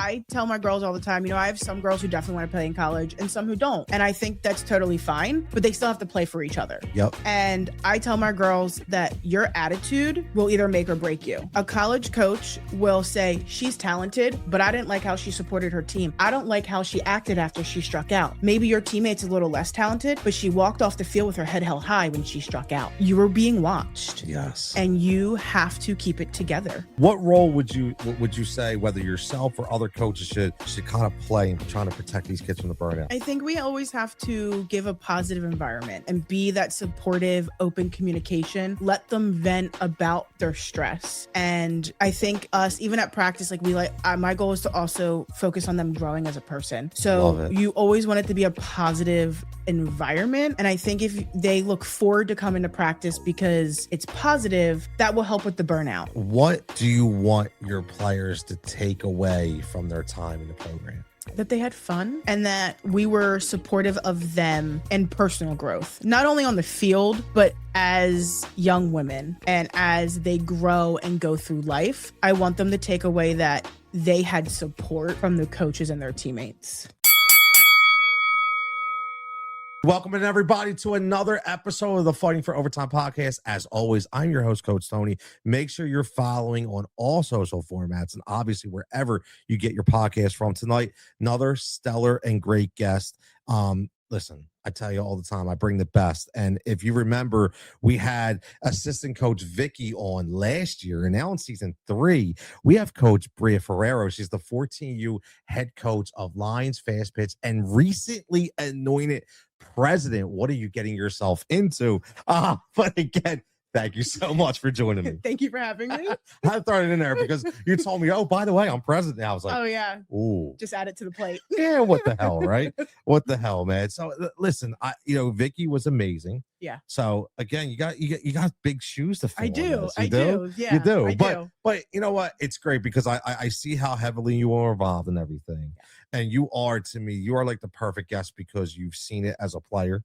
I tell my girls all the time, I have some girls who definitely want to play in college and some who don't. And I think that's totally fine, but they still have to play for each other. Yep. And I tell my girls that your attitude will either make or break you. A college coach will say, she's talented, but I didn't like how she supported her team. I don't like how she acted after she struck out. Maybe your teammate's a little less talented, but she walked off the field with her head held high when she struck out. You were being watched. Yes. And you have to keep it together. What role would you say, whether yourself or other coaches should kind of play in trying to protect these kids from the burnout? I think we always have to give a positive environment and be that supportive, open communication. Let them vent about their stress. And I think us, even at practice, my goal is to also focus on them growing as a person. So you always want it to be a positive environment. And I think if they look forward to coming to practice because it's positive, that will help with the burnout. What do you want your players to take away from their time in the program? That they had fun and that we were supportive of them and personal growth, not only on the field, but as young women and as they grow and go through life. I want them to take away that they had support from the coaches and their teammates. Welcome everybody to another episode of the Fighting for Overtime podcast. As always, I'm your host, Coach Tony. Make sure you're following on all social formats and obviously wherever you get your podcast from. Tonight, another stellar and great guest. Listen, I tell you all the time, I bring the best. And if you remember, we had assistant coach Vicky on last year, and now in season 3, we have coach Brea Ferraro. She's the 14U head coach of Lions Fastpitch and recently anointed president. What are you getting yourself into? But again, thank you so much for joining me. Thank you for having me. I thrown it in there because you told me, oh, by the way, I'm president now. I was like, oh yeah, ooh, just add it to the plate. Yeah, what the hell, right? What the hell, man? So listen, Vicky was amazing. Yeah. So again, you got big shoes to fill. I do. I do. Yeah, you do. I do. But you know what? It's great because I see how heavily you are involved in everything, and you are, to me, you are like the perfect guest because you've seen it as a player,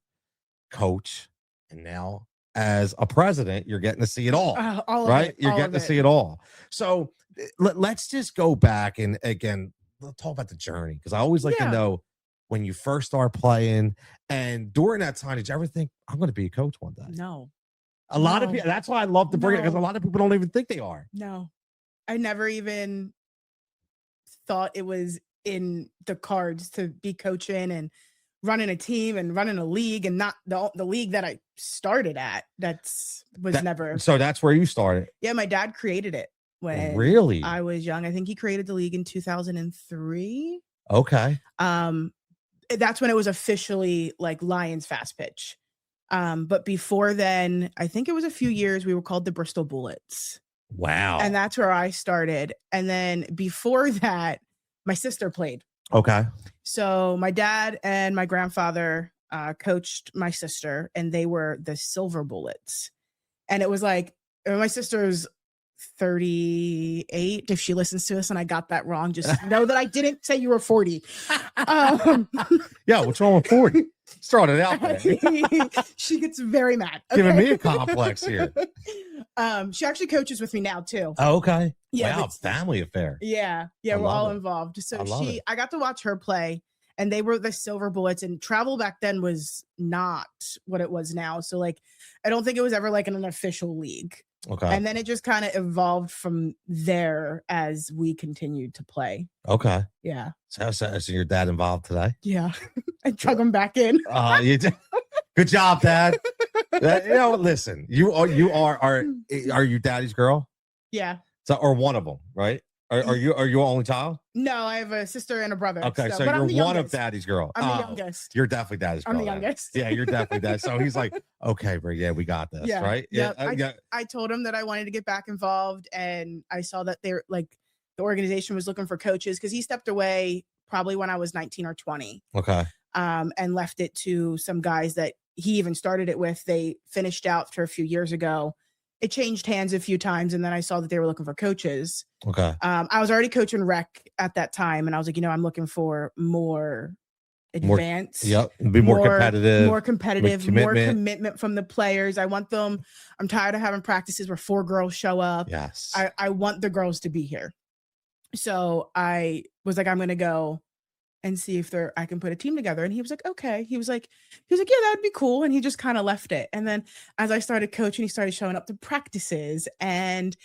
coach, and now as a president, you're getting to see it all, right? You're getting to see it all. So let's just go back and again, let's talk about the journey because I always like to know when you first start playing and during that time, did you ever think I'm going to be a coach one day? No. A lot of people. That's why I love to bring it because a lot of people don't even think they are. No, I never even thought it was in the cards to be coaching and running a team and running a league, and not the league that I started at. Never. So that's where you started. Yeah, my dad created it when really I was young. I think he created the league in 2003. Okay. That's when it was officially like Lions Fastpitch. But before then, I think it was a few years, we were called the Bristol Bullets. Wow. And that's where I started. And then before that, my sister played. Okay. So my dad and my grandfather coached my sister, and they were the Silver Bullets. And it was like, my sister's 38. If she listens to us and I got that wrong, just know that I didn't say you were 40. Yeah, what's wrong with 40? Start it out there. She gets very mad. Giving me a complex here. She actually coaches with me now too. Oh, okay. Yeah, wow, family affair. Yeah, we're all involved. So I got to watch her play, and they were the Silver Bullets, and travel back then was not what it was now. So like, I don't think it was ever like an official league. Okay. And then it just kind of evolved from there as we continued to play. Okay. Yeah. So your dad involved today? Yeah. I drug him back in. You did. Good job, Dad. Listen, you are you daddy's girl? Yeah. So, or one of them, right? Are you only child? No, I have a sister and a brother. Okay, so you're one of daddy's girl. I'm the youngest. You're definitely daddy's girl. I'm the youngest. Yeah, you're definitely dad. So he's like, okay, bro, yeah, we got this, right? Yeah. I told him that I wanted to get back involved, and I saw that the organization was looking for coaches because he stepped away probably when I was 19 or 20. Okay. And left it to some guys that he even started it with. They finished out for a few years ago. It changed hands a few times, and then I saw that they were looking for coaches. Okay. I was already coaching rec at that time, and I was like, I'm looking for more advanced. Be more competitive. More commitment from the players. I want them. I'm tired of having practices where 4 girls show up. Yes. I want the girls to be here. So I was like, I'm going to go and see if I can put a team together. And he was like, okay. He was like, yeah, that would be cool. And he just kind of left it. And then as I started coaching, he started showing up to practices, and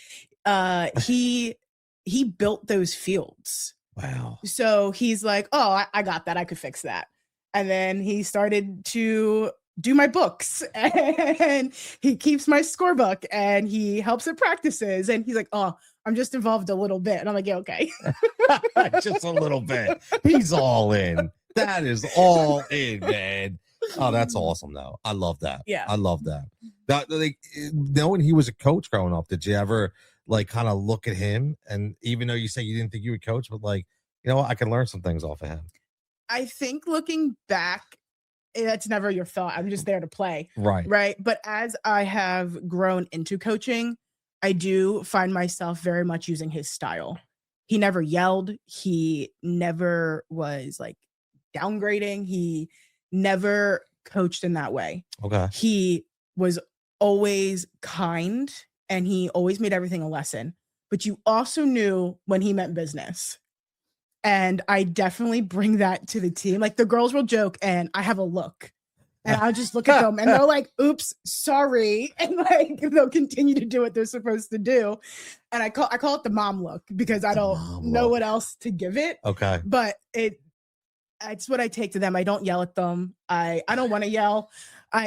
he built those fields. Wow. So he's like, oh, I got that. I could fix that. And then he started to do my books, and he keeps my scorebook, and he helps at practices. And he's like, oh, I'm just involved a little bit. And I'm like, yeah, okay. Just a little bit. He's all in. That is all in, man. Oh, that's awesome, though. I love that. Yeah. I love that. Like, knowing he was a coach growing up, did you ever like kind of look at him? And even though you say you didn't think you would coach, but like, you know what, I can learn some things off of him. I think looking back, that's never your thought. I'm just there to play. Right. Right. But as I have grown into coaching, I do find myself very much using his style. He never yelled. He never was like downgrading. He never coached in that way. Okay. He was always kind, and he always made everything a lesson. But you also knew when he meant business. And I definitely bring that to the team. Like, the girls will joke, and I have a look. And I'll just look at them, and they're like, oops, sorry. And like, they'll continue to do what they're supposed to do. And I call it the mom look, because I don't know what else to give it. Okay. But it's what I take to them. I don't yell at them. I don't want to yell.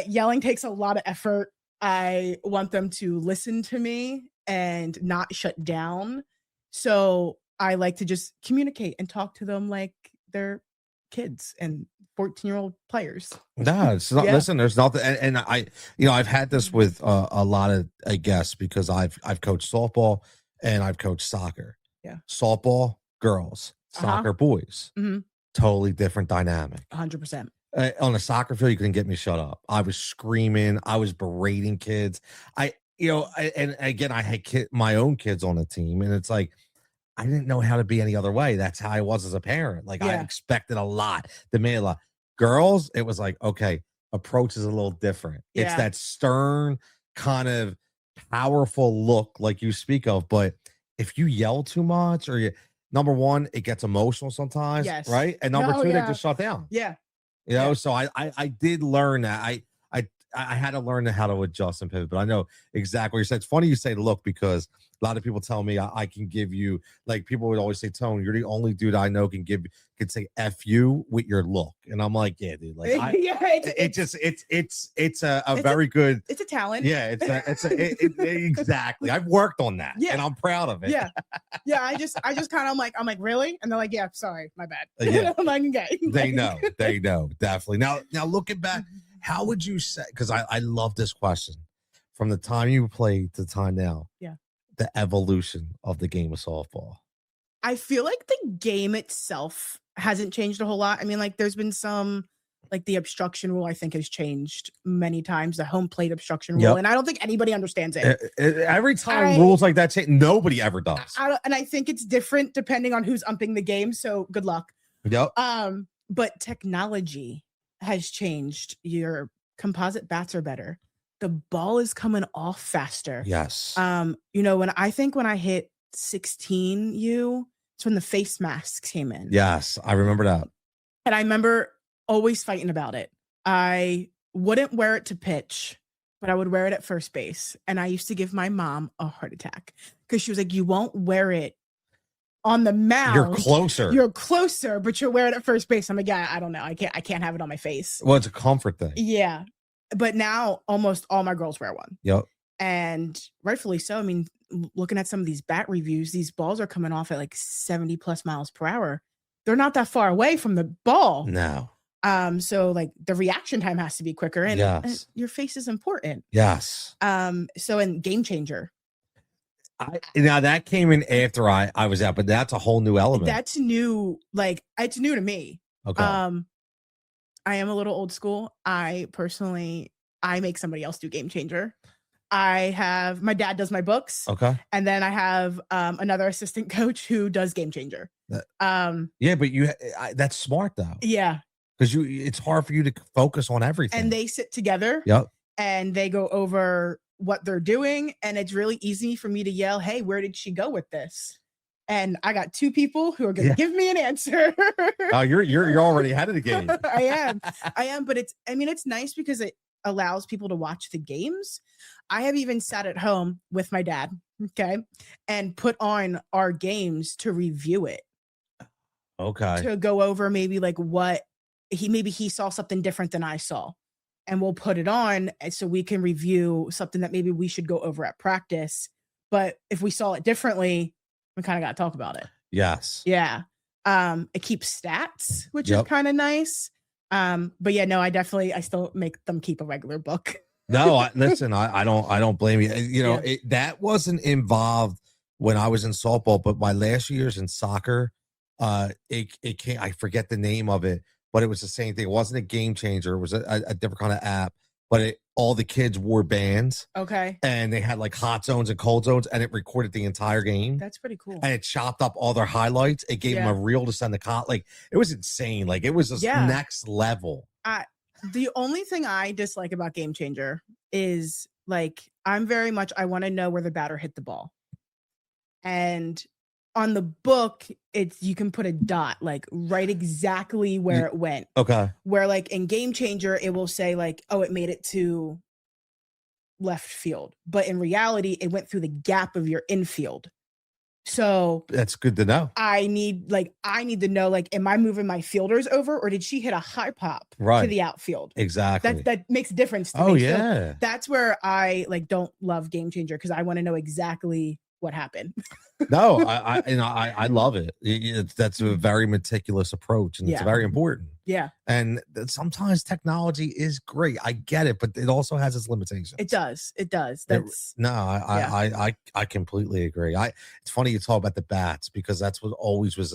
Yelling takes a lot of effort. I want them to listen to me and not shut down. So I like to just communicate and talk to them like they're kids and 14-year-old players. No, it's not. Yeah. Listen, there's nothing. And I, I've had this with a lot of guests, because I've coached softball and I've coached soccer. Yeah. Softball, girls, soccer, boys. Mm-hmm. Totally different dynamic. 100%. On a soccer field, you couldn't get me shut up. I was screaming. I was berating kids. And again, I had my own kids on the team, and it's like, I didn't know how to be any other way. That's how I was as a parent. Like, I expected a lot, demanded a lot. Girls, it was like, okay, approach is a little different. Yeah. It's that stern, kind of powerful look like you speak of. But if you yell too much, or number one, it gets emotional sometimes, right? And number two, they just shut down. Yeah. So I did learn that. I had to learn how to adjust and pivot, but I know exactly what you're saying. It's funny you say look, because a lot of people tell me I can give you, like, people would always say, Tone, you're the only dude I know can say F you with your look. And I'm like, yeah, dude, like, it's a very good, it's a talent. Yeah. Exactly. I've worked on that, and I'm proud of it. Yeah. Yeah. I just kind of I'm like, really? And they're like, yeah, sorry, my bad. Yeah. I'm like, okay. They know, definitely. Now looking back, how would you say, because I love this question, from the time you played to the time now, the evolution of the game of softball? I feel like the game itself hasn't changed a whole lot. I mean, like, there's been some, like, the obstruction rule, I think, has changed many times, the home plate obstruction rule. And I don't think anybody understands it. Every time rules like that change, nobody ever does. And I think it's different depending on who's umping the game. So good luck. Yep. But technology has changed. Your composite bats are better. The ball is coming off faster. Yes. When I hit 16U, it's when the face masks came in. Yes, I remember that. And I remember always fighting about it. I wouldn't wear it to pitch, but I would wear it at first base. And I used to give my mom a heart attack, because she was like, you won't wear it on the mound. You're closer, but you'll wear it at first base. I'm like, yeah, I don't know. I can't have it on my face. Well, it's a comfort thing. Yeah. But now almost all my girls wear one. Yep. And rightfully so. I mean, looking at some of these bat reviews, these balls are coming off at like 70 plus miles per hour. They're not that far away from the ball. No. So like the reaction time has to be quicker, and your face is important. Yes. So in game changer. Now that came in after I was out, but that's a whole new element. That's new. Like, it's new to me. Okay. I am a little old school. I make somebody else do game changer. My dad does my books. Okay. And then I have another assistant coach who does game changer. Yeah, but that's smart though. Yeah. Because it's hard for you to focus on everything. And they sit together. Yep. And they go over what they're doing. And it's really easy for me to yell, hey, where did she go with this? And I got 2 people who are going to give me an answer. Oh, you're already ahead of the game. I am, but it's nice because it allows people to watch the games. I have even sat at home with my dad, okay, and put on our games to review it. Okay. To go over maybe like what he saw something different than I saw. And we'll put it on so we can review something that maybe we should go over at practice. But if we saw it differently, we kind of got to talk about it. Yes. Yeah. It keeps stats, which is kind of nice. But yeah, no, I still make them keep a regular book. No, listen, I don't blame you. You know, that wasn't involved when I was in softball, but my last years in soccer, it came, I forget the name of it, but it was the same thing. It wasn't a game changer. It was a different kind of app, but all the kids wore bands. Okay. And they had like hot zones and cold zones, and it recorded the entire game. That's pretty cool. And it chopped up all their highlights. It gave them a reel to send the like, it was insane. Like, it was just next level. The only thing I dislike about Game Changer is like, I want to know where the batter hit the ball. And on the book, you can put a dot, like right exactly where it went. Okay. Where like in Game Changer, it will say like, oh, it made it to left field. But in reality, it went through the gap of your infield. So that's good to know. I need to know, like, am I moving my fielders over, or did she hit a high pop to the outfield? Exactly. That makes a difference to me. Oh, yeah. So that's where I like don't love Game Changer, because I want to know exactly what happened. No, I love it. That's a very meticulous approach, and it's very important. Yeah. And sometimes technology is great. I get it, but it also has its limitations. It does. I completely agree. It's funny you talk about the bats, because that's what always was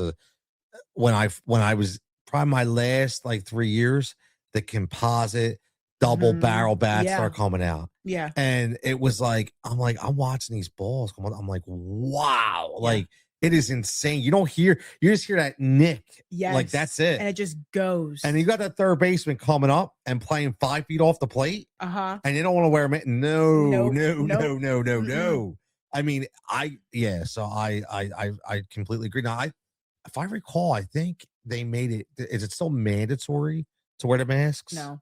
when I was probably my last like 3 years, the composite double barrel bats start coming out. Yeah. And it was like, I'm watching these balls come on. I'm like, wow. Like, it is insane. You just hear that nick. Yes. Like, that's it. And it just goes. And you got that third baseman coming up and playing 5 feet off the plate. Uh-huh. And you don't want to wear a mitt. No. I mean, so I completely agree. Now, if I recall, I think they made it. Is it still mandatory to wear the masks? No.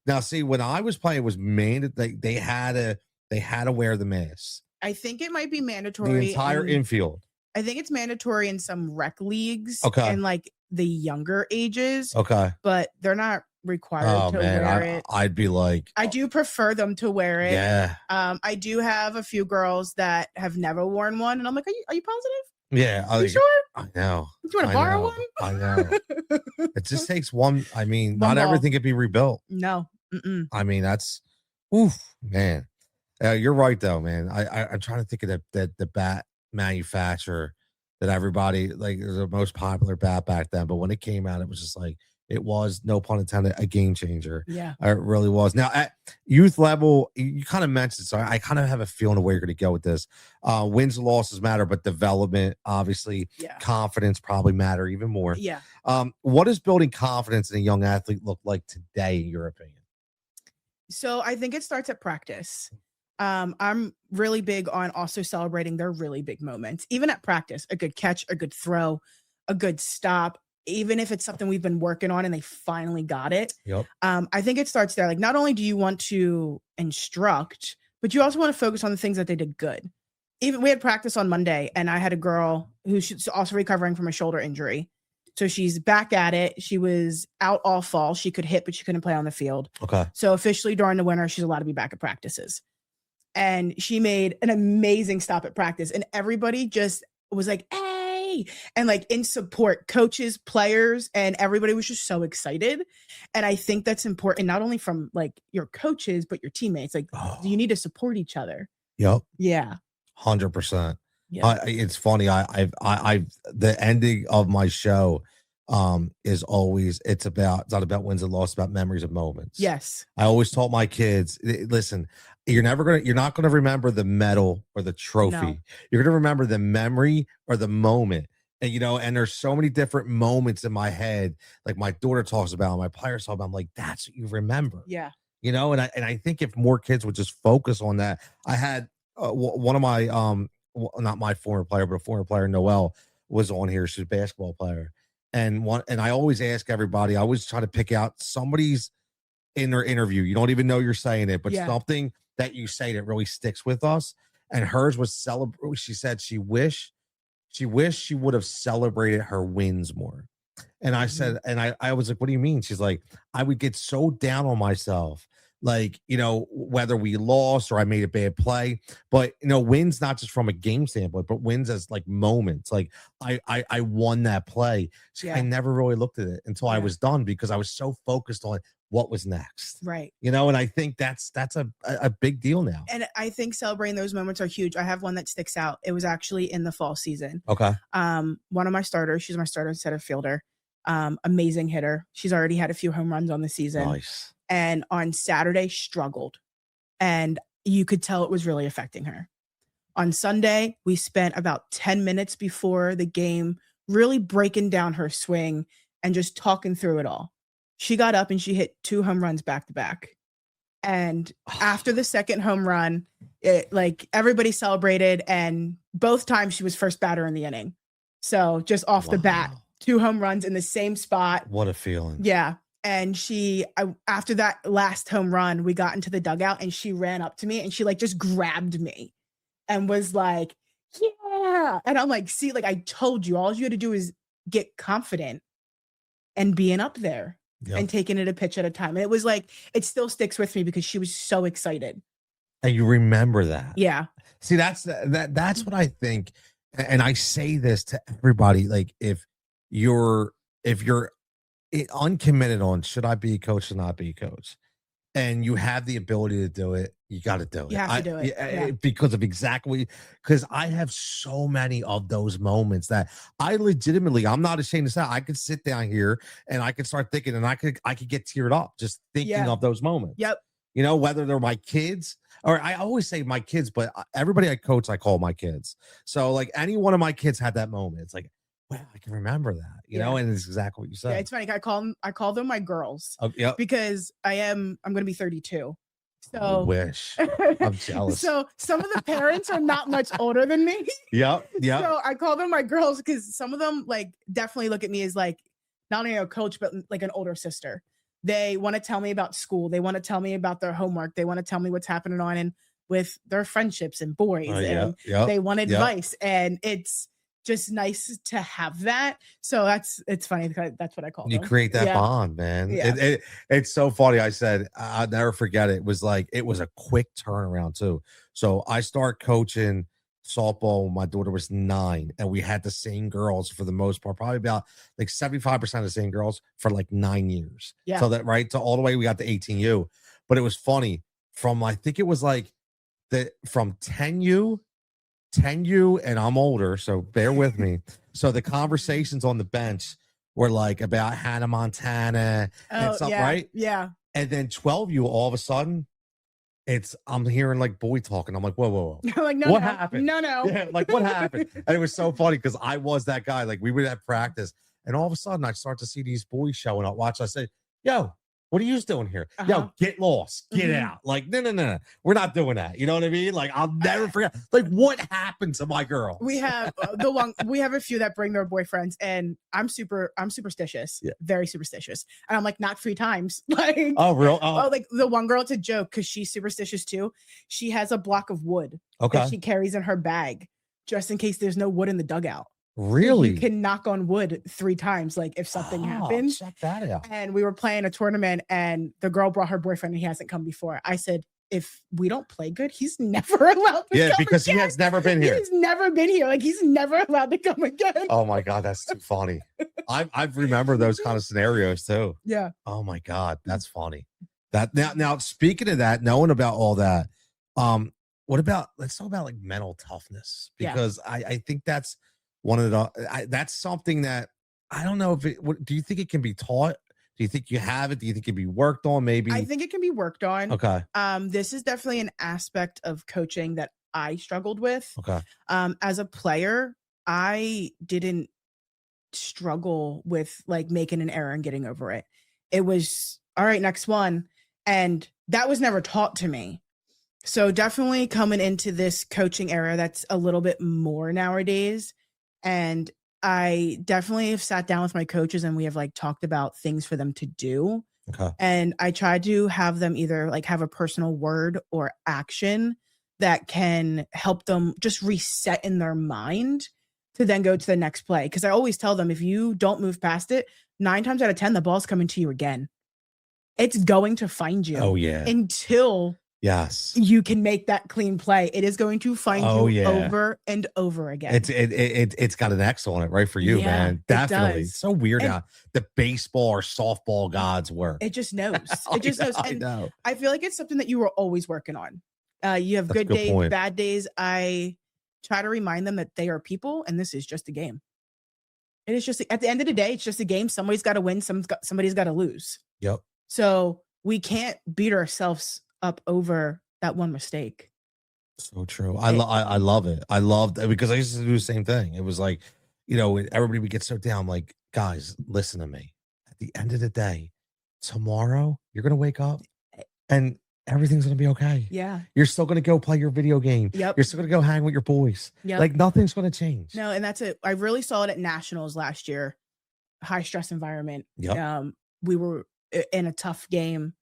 Now, see, when I was playing, it was mandatory. They had to wear the masks. I think it might be mandatory. The entire infield. I think it's mandatory in some rec leagues. Okay. And like the younger ages. Okay. But they're not required to wear it. I'd be like, I do prefer them to wear it. Yeah. I do have a few girls that have never worn one, and I'm like, are you positive? Yeah. Are you sure? I know. Do you want to borrow one? I know. It just takes one. I mean, One not ball. everything can be rebuilt. No. Mm-mm. I mean, that's, oof, man. You're right, though, man. I'm trying to think of the bat manufacturer that everybody, like, was the most popular bat back then. But when it came out, it was just like, it was, no pun intended, a game changer. Yeah. It really was. Now, at youth level, you kind of mentioned, so I kind of have a feeling of where you're going to go with this. Wins and losses matter, but development, obviously, confidence probably matter even more. Yeah. What does building confidence in a young athlete look like today, in your opinion? So I think it starts at practice. I'm really big on also celebrating their really big moments, even at practice. A good catch, a good throw, a good stop, even if it's something we've been working on and they finally got it. Yep. I think it starts there. Like, not only do you want to instruct, but you also want to focus on the things that they did good. Even we had practice on Monday, and I had a girl who's also recovering from a shoulder injury. So she's back at it. She was out all fall. She could hit, but she couldn't play on the field. Okay. So officially during the winter, she's allowed to be back at practices. And she made an amazing stop at practice. And everybody just was like, hey, and like in support, coaches, players, and everybody was just so excited. And I think that's important, not only from like your coaches, but your teammates. Like, you need to support each other. Yep. Yeah. 100%. Yeah. It's funny. I've the ending of my show is always, it's not about wins and losses, about memories of moments. Yes. I always taught my kids, listen, you're not going to remember the medal or the trophy. No. You're going to remember the memory or the moment. And, and there's so many different moments in my head. Like my daughter talks about, my players talk about, I'm like, that's what you remember. Yeah. And I think if more kids would just focus on that. I had one of my, not my former player, but a former player, Noel, was on here. She's a basketball player. And I always ask everybody, I always try to pick out somebody's in their interview. You don't even know you're saying it, but Yeah. something that you say that really sticks with us. And hers was she said she wished she would have celebrated her wins more. And I said, and I was like, what do you mean? She's like, I would get so down on myself, like, whether we lost or I made a bad play, but wins not just from a game standpoint, but wins as like moments. Like I won that play. I never really looked at it until I was done because I was so focused on what was next. Right. And I think that's a big deal now. And I think celebrating those moments are huge. I have one that sticks out. It was actually in the fall season. Okay. One of my starters, she's my starter center fielder. Amazing hitter. She's already had a few home runs on the season. Nice. And on Saturday struggled. And you could tell it was really affecting her. On Sunday, we spent about 10 minutes before the game really breaking down her swing and just talking through it all. She got up and she hit 2 home runs back to back. And after the second home run, everybody celebrated, and both times she was first batter in the inning. So just off the bat, 2 home runs in the same spot. What a feeling. Yeah. And after that last home run, we got into the dugout and she ran up to me and she just grabbed me and was like, yeah. And I'm like, see, I told you, all you had to do is get confident and being up there. Yep. And taking it a pitch at a time. And it was it still sticks with me because she was so excited. And you remember that. Yeah. See, that's what I think. And I say this to everybody. Like if you're uncommitted on should I be a coach or not be a coach, and you have the ability to do it, you got to do it. You have to do it. Because of because I have so many of those moments that I legitimately, I'm not ashamed to say, I could sit down here and I could start thinking, and I could get teared up just thinking of those moments. Yep. Whether they're my kids, or I always say my kids, but everybody I coach, I call my kids. So any one of my kids had that moment. It's like, wow, I can remember that, and it's exactly what you said. Yeah, it's funny. I call them my girls. Oh, yeah. Because I'm going to be 32. So I wish. I'm jealous. So some of the parents are not much older than me. Yep. So I call them my girls because some of them definitely look at me as not only a coach, but an older sister. They want to tell me about school. They want to tell me about their homework. They want to tell me what's happening on and with their friendships and boys. And they want advice. And it's just nice to have that. So it's funny because that's what I call them. You create that bond, man. Yeah. It's so funny. I said, I'll never forget it. It was it was a quick turnaround too. So I start coaching softball when my daughter was 9, and we had the same girls for the most part, probably about 75% of the same girls for 9 years. Yeah. So that to all the way we got to 18U. But it was funny from I think it was from 10U, and I'm older, so bear with me. So the conversations on the bench were about Hannah Montana and stuff, right? Yeah. And then 12U, all of a sudden, I'm hearing boy talking. I'm like, whoa. No, what happened? No. Yeah, what happened? And it was so funny because I was that guy. We would have practice, and all of a sudden I start to see these boys showing up. Watch, I say, yo, what are you doing here? Yo, get lost, get out. No. We're not doing that. You know what I mean? I'll never forget. What happened to my girl? We have we have a few that bring their boyfriends, and I'm superstitious, very superstitious. And I'm not 3 times. Oh, real? Oh, the one girl, it's a joke because she's superstitious too. She has a block of wood that she carries in her bag just in case there's no wood in the dugout. Really? You can knock on wood 3 times, if something happens. Check that out. And we were playing a tournament, and the girl brought her boyfriend, and he hasn't come before. I said, if we don't play good, he's never allowed to come because again. He has never been here. He's never been here. He's never allowed to come again. Oh my God, that's too funny. I've remembered those kind of scenarios too. Yeah. Oh my God, that's funny. That now speaking of that, knowing about all that, let's talk about mental toughness, because I think that's one of that's something that I don't know if do you think it can be taught? Do you think you have it? Do you think it can be worked on? Maybe. I think it can be worked on. Okay. This is definitely an aspect of coaching that I struggled with. Okay. As a player, I didn't struggle with making an error and getting over it. It was all right, next one. And that was never taught to me. So definitely coming into this coaching era, that's a little bit more nowadays. And I definitely have sat down with my coaches and we have like talked about things for them to do. Okay. And I try to have them either like have a personal word or action that can help them just reset in their mind to then go to the next play. Cause I always tell them if you don't move past it, 9 times out of 10, the ball's coming to you again. It's going to find you Oh yeah. until Yes. you can make that clean play. It is going to find Oh, you yeah. over and over again. It's got an X on it, right? For you, Yeah, man. it Definitely. does. So weird And- how the baseball or softball gods work. It just knows. It just knows. I And know. I feel like it's something that you were always working on. You have That's a good good days, point. bad days. I try to remind them that they are people and this is just a game. It is just at the end of the day, it's just a game. Somebody's got to win, somebody's got to lose. Yep. So we can't beat ourselves up over that one mistake. So true. I love it. I loved it because I used to do the same thing. It was like, when everybody would get so down, like, guys, listen to me. At the end of the day, tomorrow you're gonna wake up and everything's gonna be okay. Yeah. You're still gonna go play your video game. Yep. You're still gonna go hang with your boys. Yep. Like nothing's gonna change. No, and that's it. I really saw it at nationals last year. High stress environment. Yep. We were in a tough game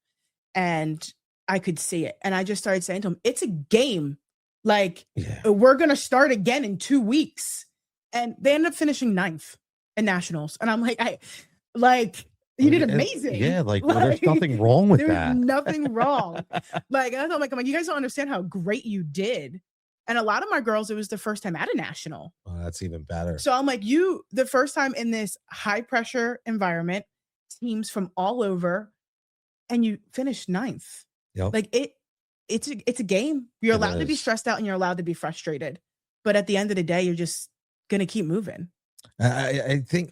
and I could see it. And I just started saying to him, it's a game. Like we're going to start again in 2 weeks. And they ended up finishing 9th in nationals. And I'm like, you did amazing. Yeah. Like there's nothing wrong with that. There's nothing wrong. Like, I'm like, you guys don't understand how great you did. And a lot of my girls, it was the first time at a national. Oh, that's even better. So I'm like, the first time in this high pressure environment, teams from all over, and you finished 9th. Yep. Like it's a game. You're allowed to be stressed out and you're allowed to be frustrated. But at the end of the day, you're just gonna keep moving. I think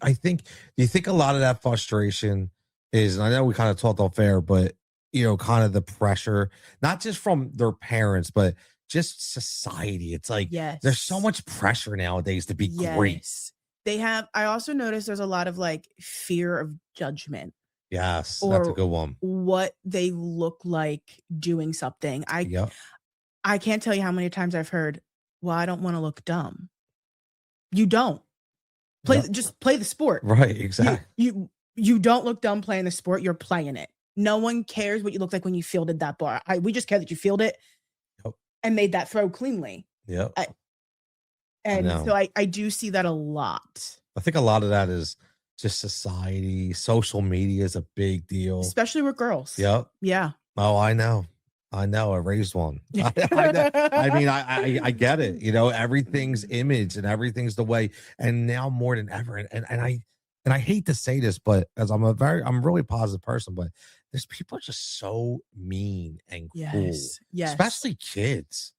you think a lot of that frustration is, and I know we kind of talked off air, but kind of the pressure, not just from their parents, but just society. It's like there's so much pressure nowadays to be great. I also noticed there's a lot of like fear of judgment. Yes, that's a good one. What they look like doing something. I can't tell you how many times I've heard, well, I don't want to look dumb. You don't. Just play the sport. Right, exactly. You don't look dumb playing the sport, you're playing it. No one cares what you look like when you fielded that bar. We just care that you fielded it and made that throw cleanly. Yep. So I do see that a lot. I think a lot of that is just society. Social media is a big deal, especially with girls. Yep. Yeah. Oh, I know. I raised one. I mean, I get it. Everything's image and everything's the way. And now more than ever. And I hate to say this, but as I'm a really positive person, but there's people just so mean and cruel. Yes. Especially kids.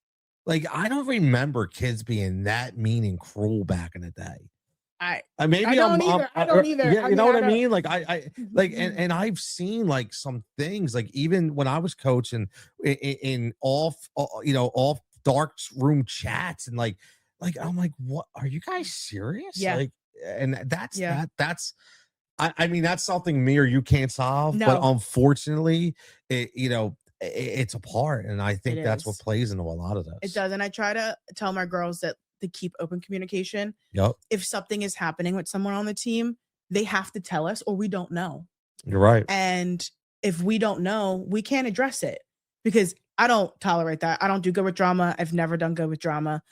Like I don't remember kids being that mean and cruel back in the day. I don't either. Yeah, you know what I mean? Like I like, and I've seen like some things, like even when I was coaching in off dark room chats, and like I'm like, what are you guys serious? Yeah. Like, and that's I mean, that's something me or you can't solve, but unfortunately, it's a part, and I think that's what plays into a lot of this. It does, and I try to tell my girls that to keep open communication. Yep. If something is happening with someone on the team, they have to tell us, or we don't know. You're right. And if we don't know, we can't address it because I don't tolerate that. I don't do good with drama. I've never done good with drama.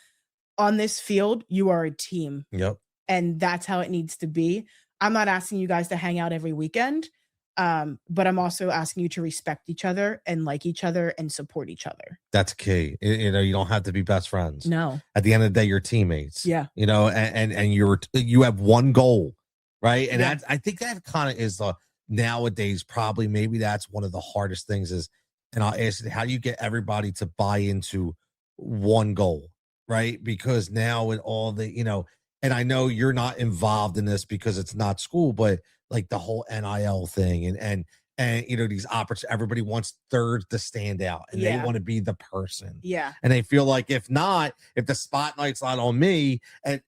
On this field, you are a team. Yep. And that's how it needs to be. I'm not asking you guys to hang out every weekend. But I'm also asking you to respect each other and like each other and support each other. That's key. You don't have to be best friends. No. At the end of the day, you're teammates. Yeah. And you have one goal, right? And I think that kind of is nowadays probably maybe that's one of the hardest things is, and I'll ask, how do you get everybody to buy into one goal, right? Because now with all the, and I know you're not involved in this because it's not school, but like the whole NIL thing and these opportunities, everybody wants third to stand out and they want to be the person. Yeah. And they feel like if the spotlight's not on me,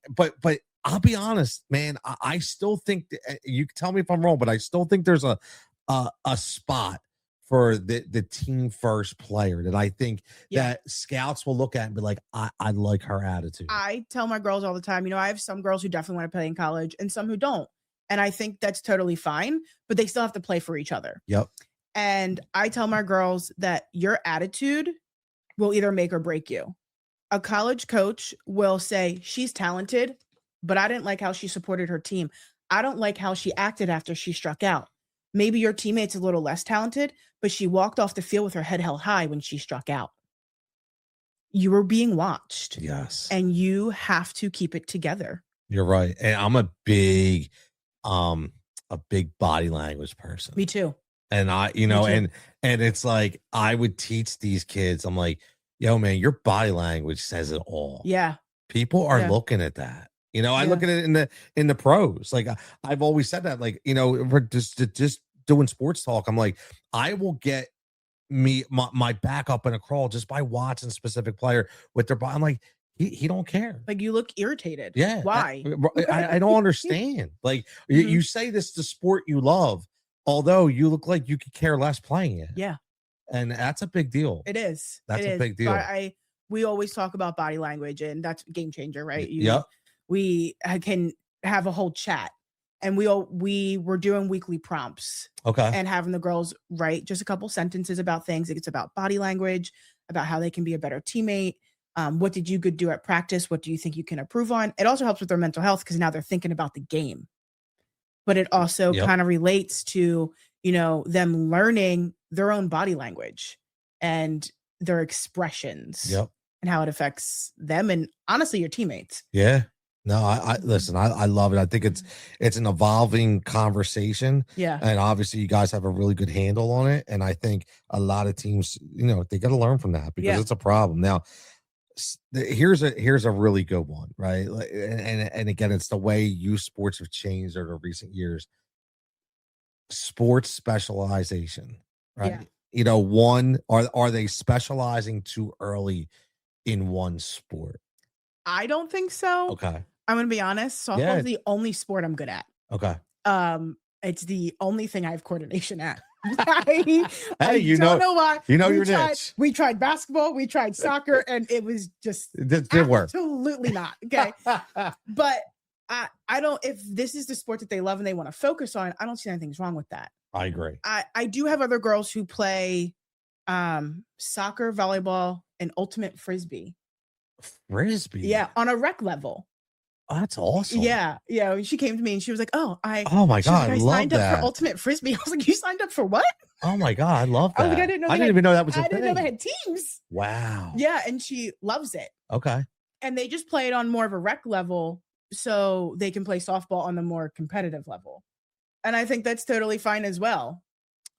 but I'll be honest, man, I still think you can tell me if I'm wrong, but I still think there's a spot for the team first player that I think Yeah. that scouts will look at and be like, I like her attitude. I tell my girls all the time, I have some girls who definitely want to play in college and some who don't. And I think that's totally fine, but they still have to play for each other. Yep. And I tell my girls that your attitude will either make or break you. A college coach will say, she's talented, but I didn't like how she supported her team. I don't like how she acted after she struck out. Maybe your teammate's a little less talented, but she walked off the field with her head held high when she struck out. You were being watched. Yes. And you have to keep it together. You're right. And I'm a big body language person. Me too. And and it's like, I would teach these kids, I'm like, yo, man, your body language says it all. Yeah. People are looking at that. I look at it in the pros. Like I've always said that, like, we're just doing sports talk. I'm like, I will get my back up in a crawl just by watching a specific player with their body. I'm like, he don't care. Like, you look irritated. Yeah. Why? I don't understand. Like, you say this the sport you love, although you look like you could care less playing it. Yeah. And that's a big deal. It is. That's a big deal. We always talk about body language, and that's a game changer, right? Yep. We can have a whole chat, and we were doing weekly prompts. Okay. And having the girls write just a couple sentences about things. It's about body language, about how they can be a better teammate. What did you do at practice? What do you think you can improve on? It also helps with their mental health because now they're thinking about the game. But it also kind of relates to, them learning their own body language and their expressions. Yep. And how it affects them and honestly your teammates. Yeah. No, I listen, I love it. I think it's an evolving conversation. Yeah. And obviously you guys have a really good handle on it. And I think a lot of teams, they got to learn from that because it's a problem. Now, here's a really good one, right? And again, it's the way youth sports have changed over recent years. Sports specialization, right? Yeah. Are they specializing too early in one sport? I don't think so. Okay. I'm gonna be honest. Softball is the only sport I'm good at. Okay. It's the only thing I have coordination at. I don't know why. Your niche. We tried basketball, we tried soccer, and it was just it didn't work. Absolutely not. Okay. But I don't, if this is the sport that they love and they want to focus on, I don't see anything's wrong with that. I agree. I do have other girls who play soccer, volleyball, and ultimate frisbee. Frisbee? Yeah, on a rec level. Oh, that's awesome. Yeah. She came to me and she was like, oh my God, I signed love up for ultimate frisbee. I was like, you signed up for what? Oh my God, I love that. I was like, I didn't even know that was a thing. I didn't know they had teams. Wow. Yeah, and she loves it. Okay. And they just play it on more of a rec level so they can play softball on the more competitive level. And I think that's totally fine as well.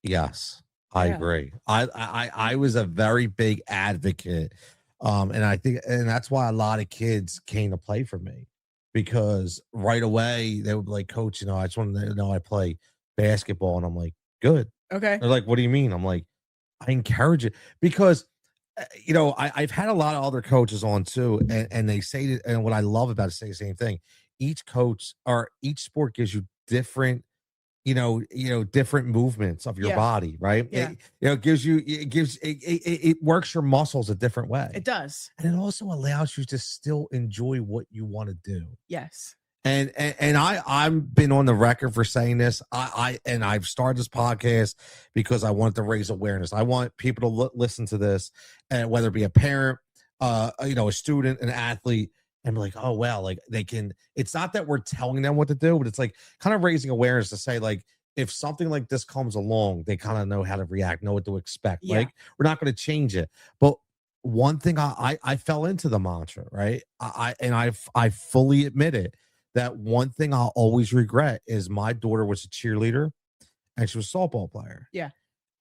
Yes, I agree. I was a very big advocate. And I think, and that's why a lot of kids came to play for me, because right away they would be like, Coach, I just want to know I play basketball. And I'm like, good. Okay. They're like, what do you mean? I'm like, I encourage it because, I've had a lot of other coaches on too. And they say that, and what I love about it, say the same thing. Each coach or each sport gives you different, different movements of your body, right? Yeah. It works your muscles a different way. It does. And it also allows you to still enjoy what you want to do. Yes. And I've been on the record for saying this. I've started this podcast because I want to raise awareness. I want people to listen to this, and whether it be a parent, a student, an athlete, and be like, oh, wow, like they can, it's not that we're telling them what to do, but it's like kind of raising awareness to say, like, if something like this comes along, they kind of know how to react, know what to expect. Yeah. Like, we're not going to change it. But one thing I fell into the mantra, right? I fully admit it, that one thing I'll always regret is my daughter was a cheerleader and she was a softball player. Yeah.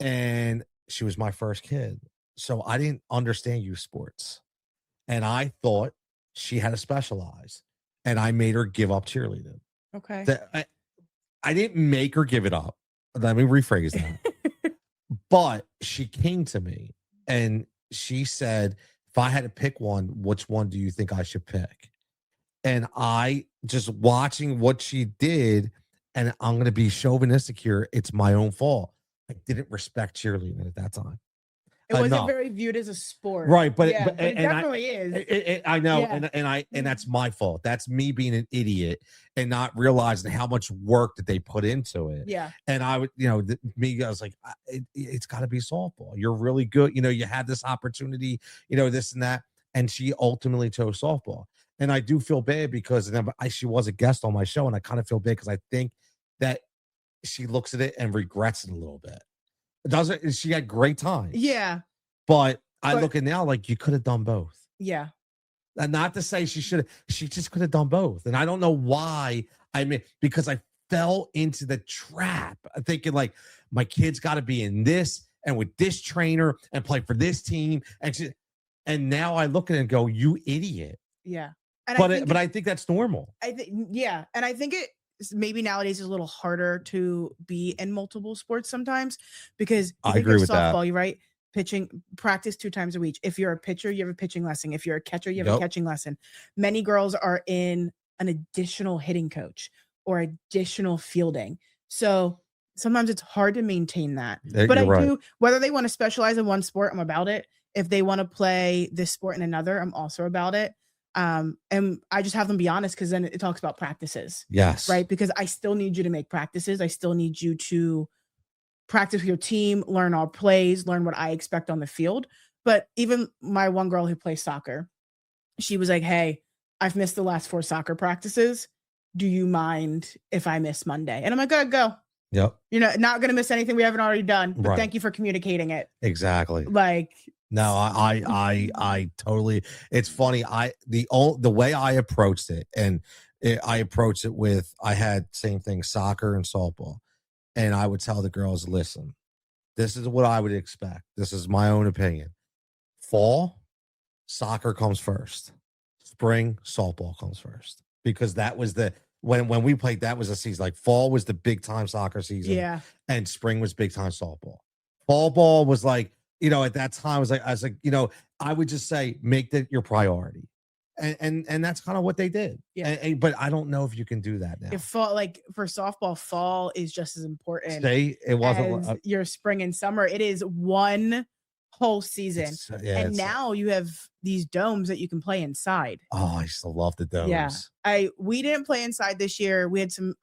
And she was my first kid. So I didn't understand youth sports. And I thought she had to specialize. And I made her give up cheerleading. Okay. I didn't make her give it up. Let me rephrase that. But she came to me and she said, if I had to pick one, which one do you think I should pick? And I just watching what she did, and I'm going to be chauvinistic here, it's my own fault. I didn't respect cheerleading at that time. It wasn't Enough. very viewed as a sport. Right, but Yeah, but but it and definitely is. I know, Yeah. and that's my fault. That's me being an idiot and not realizing how much work that they put into it. Yeah. And I would, I was like, it's got to be softball. You're really good. You had this opportunity, this and that, and she ultimately chose softball. And I do feel bad because she was a guest on my show, and I kind of feel bad because I think that she looks at it and regrets it a little bit. Doesn't she had great times? Yeah. But I look at now like you could have done both. Yeah. And not to say she just could have done both. And I don't know why. I mean, because I fell into the trap thinking like my kid's got to be in this and with this trainer and play for this team. And now I look at it and go, you idiot. Yeah. But I think that's normal. Yeah. And I think maybe nowadays is a little harder to be in multiple sports sometimes because I agree with softball, that. you're right. Pitching practice 2 times a week. If you're a pitcher, you have a pitching lesson. If you're a catcher, you have a catching lesson. Many girls are in an additional hitting coach or additional fielding. So sometimes it's hard to maintain that. But I do, whether they want to specialize in one sport, I'm about it. If they want to play this sport in another, I'm also about it. And I just have them be honest because then it talks about practices. Yes. Right. Because I still need you to make practices. I still need you to practice with your team, learn all plays, learn what I expect on the field. But even my one girl who plays soccer, she was like, hey, I've missed the last 4 soccer practices. Do you mind if I miss Monday? And I'm like, go. Yep. You're not going to miss anything we haven't already done. But thank you for communicating it. Exactly. Like, no, I totally. It's funny. The way I approached it, and I approached it with I had same thing, soccer and softball. And I would tell the girls, listen, this is what I would expect. This is my own opinion. Fall, soccer comes first. Spring, softball comes first. Because that was when we played, that was a season. Like fall was the big time soccer season. Yeah. And spring was big time softball. Fall ball was like, at that time, I was like, I would just say, make that your priority. And that's kind of what they did. Yeah. But I don't know if you can do that now. If fall, like for softball, fall is just as important. It wasn't as your spring and summer. It is one whole season. Now you have these domes that you can play inside. Oh, I still love the domes. Yeah. We didn't play inside this year. We had some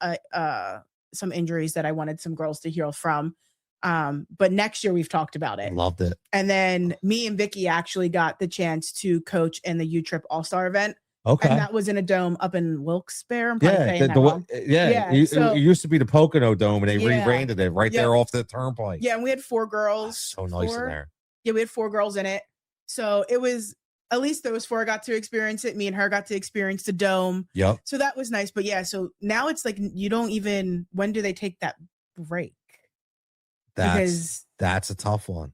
injuries that I wanted some girls to heal from. But next year we've talked about it. Loved it. And then me and Vicky actually got the chance to coach in the U-Trip All-Star event. Okay. And that was in a dome up in Wilkes-Barre. I'm probably saying that wrong. It used to be the Pocono Dome, and they rebranded it right there off the turnpike. Yeah, and we had 4 girls. So nice in there. Yeah, we had 4 girls in it. So it was, at least those 4 got to experience it. Me and her got to experience the dome. Yep. So that was nice. But yeah, so now it's like you don't even, when do they take that break? That's a tough one.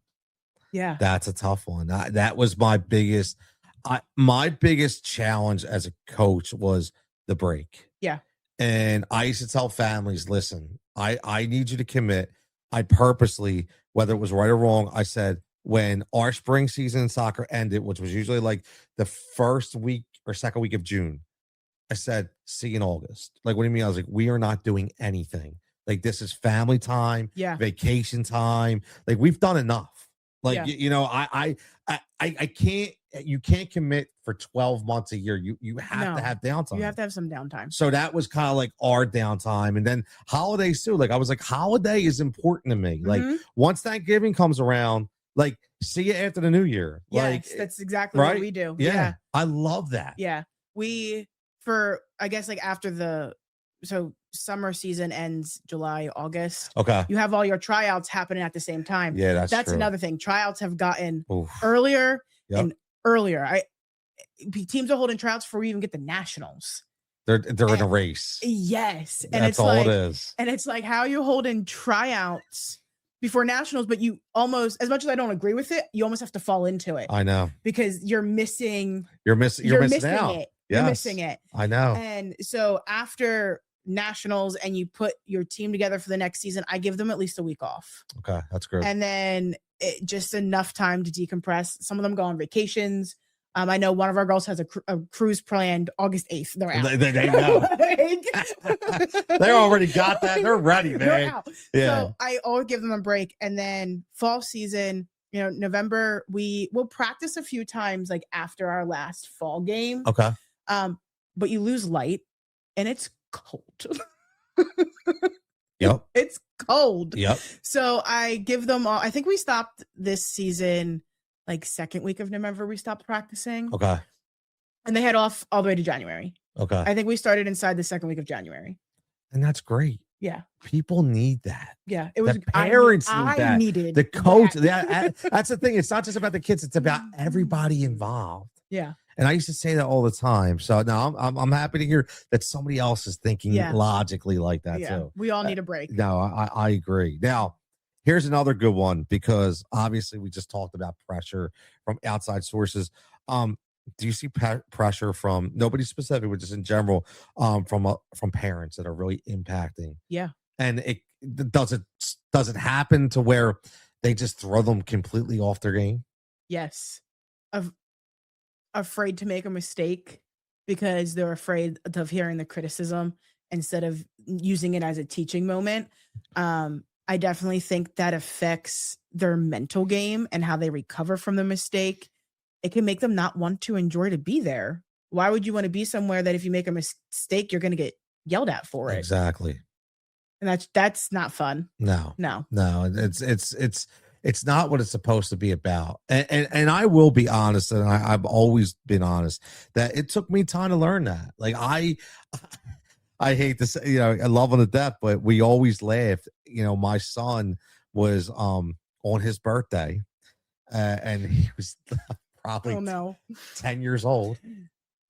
Yeah. That's a tough one. That was my biggest challenge as a coach was the break. Yeah. And I used to tell families, listen, I need you to commit. I purposely, whether it was right or wrong, I said, when our spring season in soccer ended, which was usually like the first week or second week of June, I said, see you in August. Like, what do you mean? I was like, we are not doing anything. Like, this is family time, vacation time. Like, we've done enough. Like, I can't, you can't commit for 12 months a year. You have to have downtime. You have to have some downtime. So that was kind of like our downtime. And then holidays too. Like, I was like, holiday is important to me. Like, once Thanksgiving comes around, like, see you after the new year. Yes, like, that's exactly what we do. Yeah. I love that. Yeah. I guess like after so summer season ends July, August. Okay. You have all your tryouts happening at the same time. Yeah, that's true. Another thing. Tryouts have gotten earlier and earlier. Teams are holding tryouts before we even get the nationals. They're in a race. Yes. And that's all it is. And it's like, how are you holding tryouts before nationals, but you almost, as much as I don't agree with it, you almost have to fall into it. I know. Because you're missing out. You're missing it. I know. And so after nationals and you put your team together for the next season, I give them at least a week off. Okay, that's good. And then just enough time to decompress. Some of them go on vacations. I know one of our girls has a cruise planned August 8th. They're out. They know. They already got that. They're ready, man. They're out. Yeah. So I always give them a break. And then fall season, November, we will practice a few times like after our last fall game. Okay. But you lose light and it's cold. Yep. It's cold. Yep. So I give them all. I think we stopped this season, like second week of November, we stopped practicing. Okay. And they head off all the way to January. Okay. I think we started inside the second week of January. And that's great. Yeah. People need that. Yeah. It was the parents need I that. needed The coach. that. That's the thing. It's not just about the kids, it's about everybody involved. Yeah. And I used to say that all the time. So now I'm happy to hear that somebody else is thinking logically like that too. We all need a break. No, I agree. Now, here's another good one, because obviously we just talked about pressure from outside sources. Do you see pressure from nobody specific, but just in general, from parents that are really impacting? Yeah. And it does it happen to where they just throw them completely off their game? Yes. Afraid to make a mistake because they're afraid of hearing the criticism instead of using it as a teaching moment. I definitely think that affects their mental game and how they recover from the mistake. It can make them not want to enjoy to be there. Why would you want to be somewhere that if you make a mistake, you're going to get yelled at for it? Exactly. And that's not fun. No. It's not what it's supposed to be about. And I will be honest, and I've always been honest, that it took me time to learn that. Like I hate to say, I love him to death, but we always laughed. My son was on his birthday, and he was probably 10 years old.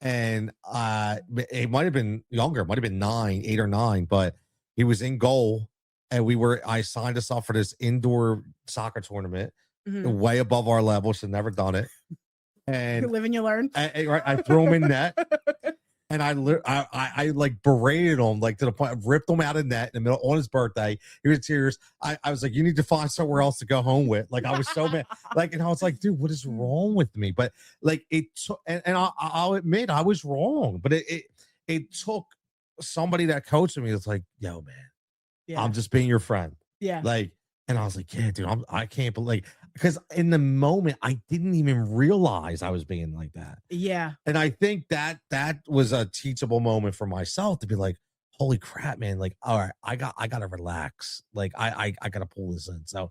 And it might have been younger, it might have been 8 or 9, but he was in goal. And I signed us up for this indoor soccer tournament, way above our level. Should never done it. And you live and you learn. I threw him in net, and I like berated him, like to the point I ripped him out of net in the middle on his birthday. He was in tears. I was like, you need to find somewhere else to go home with. Like I was so mad. And I was like, dude, what is wrong with me? But like I'll admit I was wrong. But it took somebody that coached me. It's like, yo, man. Yeah. I'm just being your friend. Yeah. And I was like, yeah, dude, I can't believe, because in the moment I didn't even realize I was being like that. Yeah. And I think that was a teachable moment for myself to be like, holy crap, man. Like, all right, I gotta relax. Like I gotta pull this in. So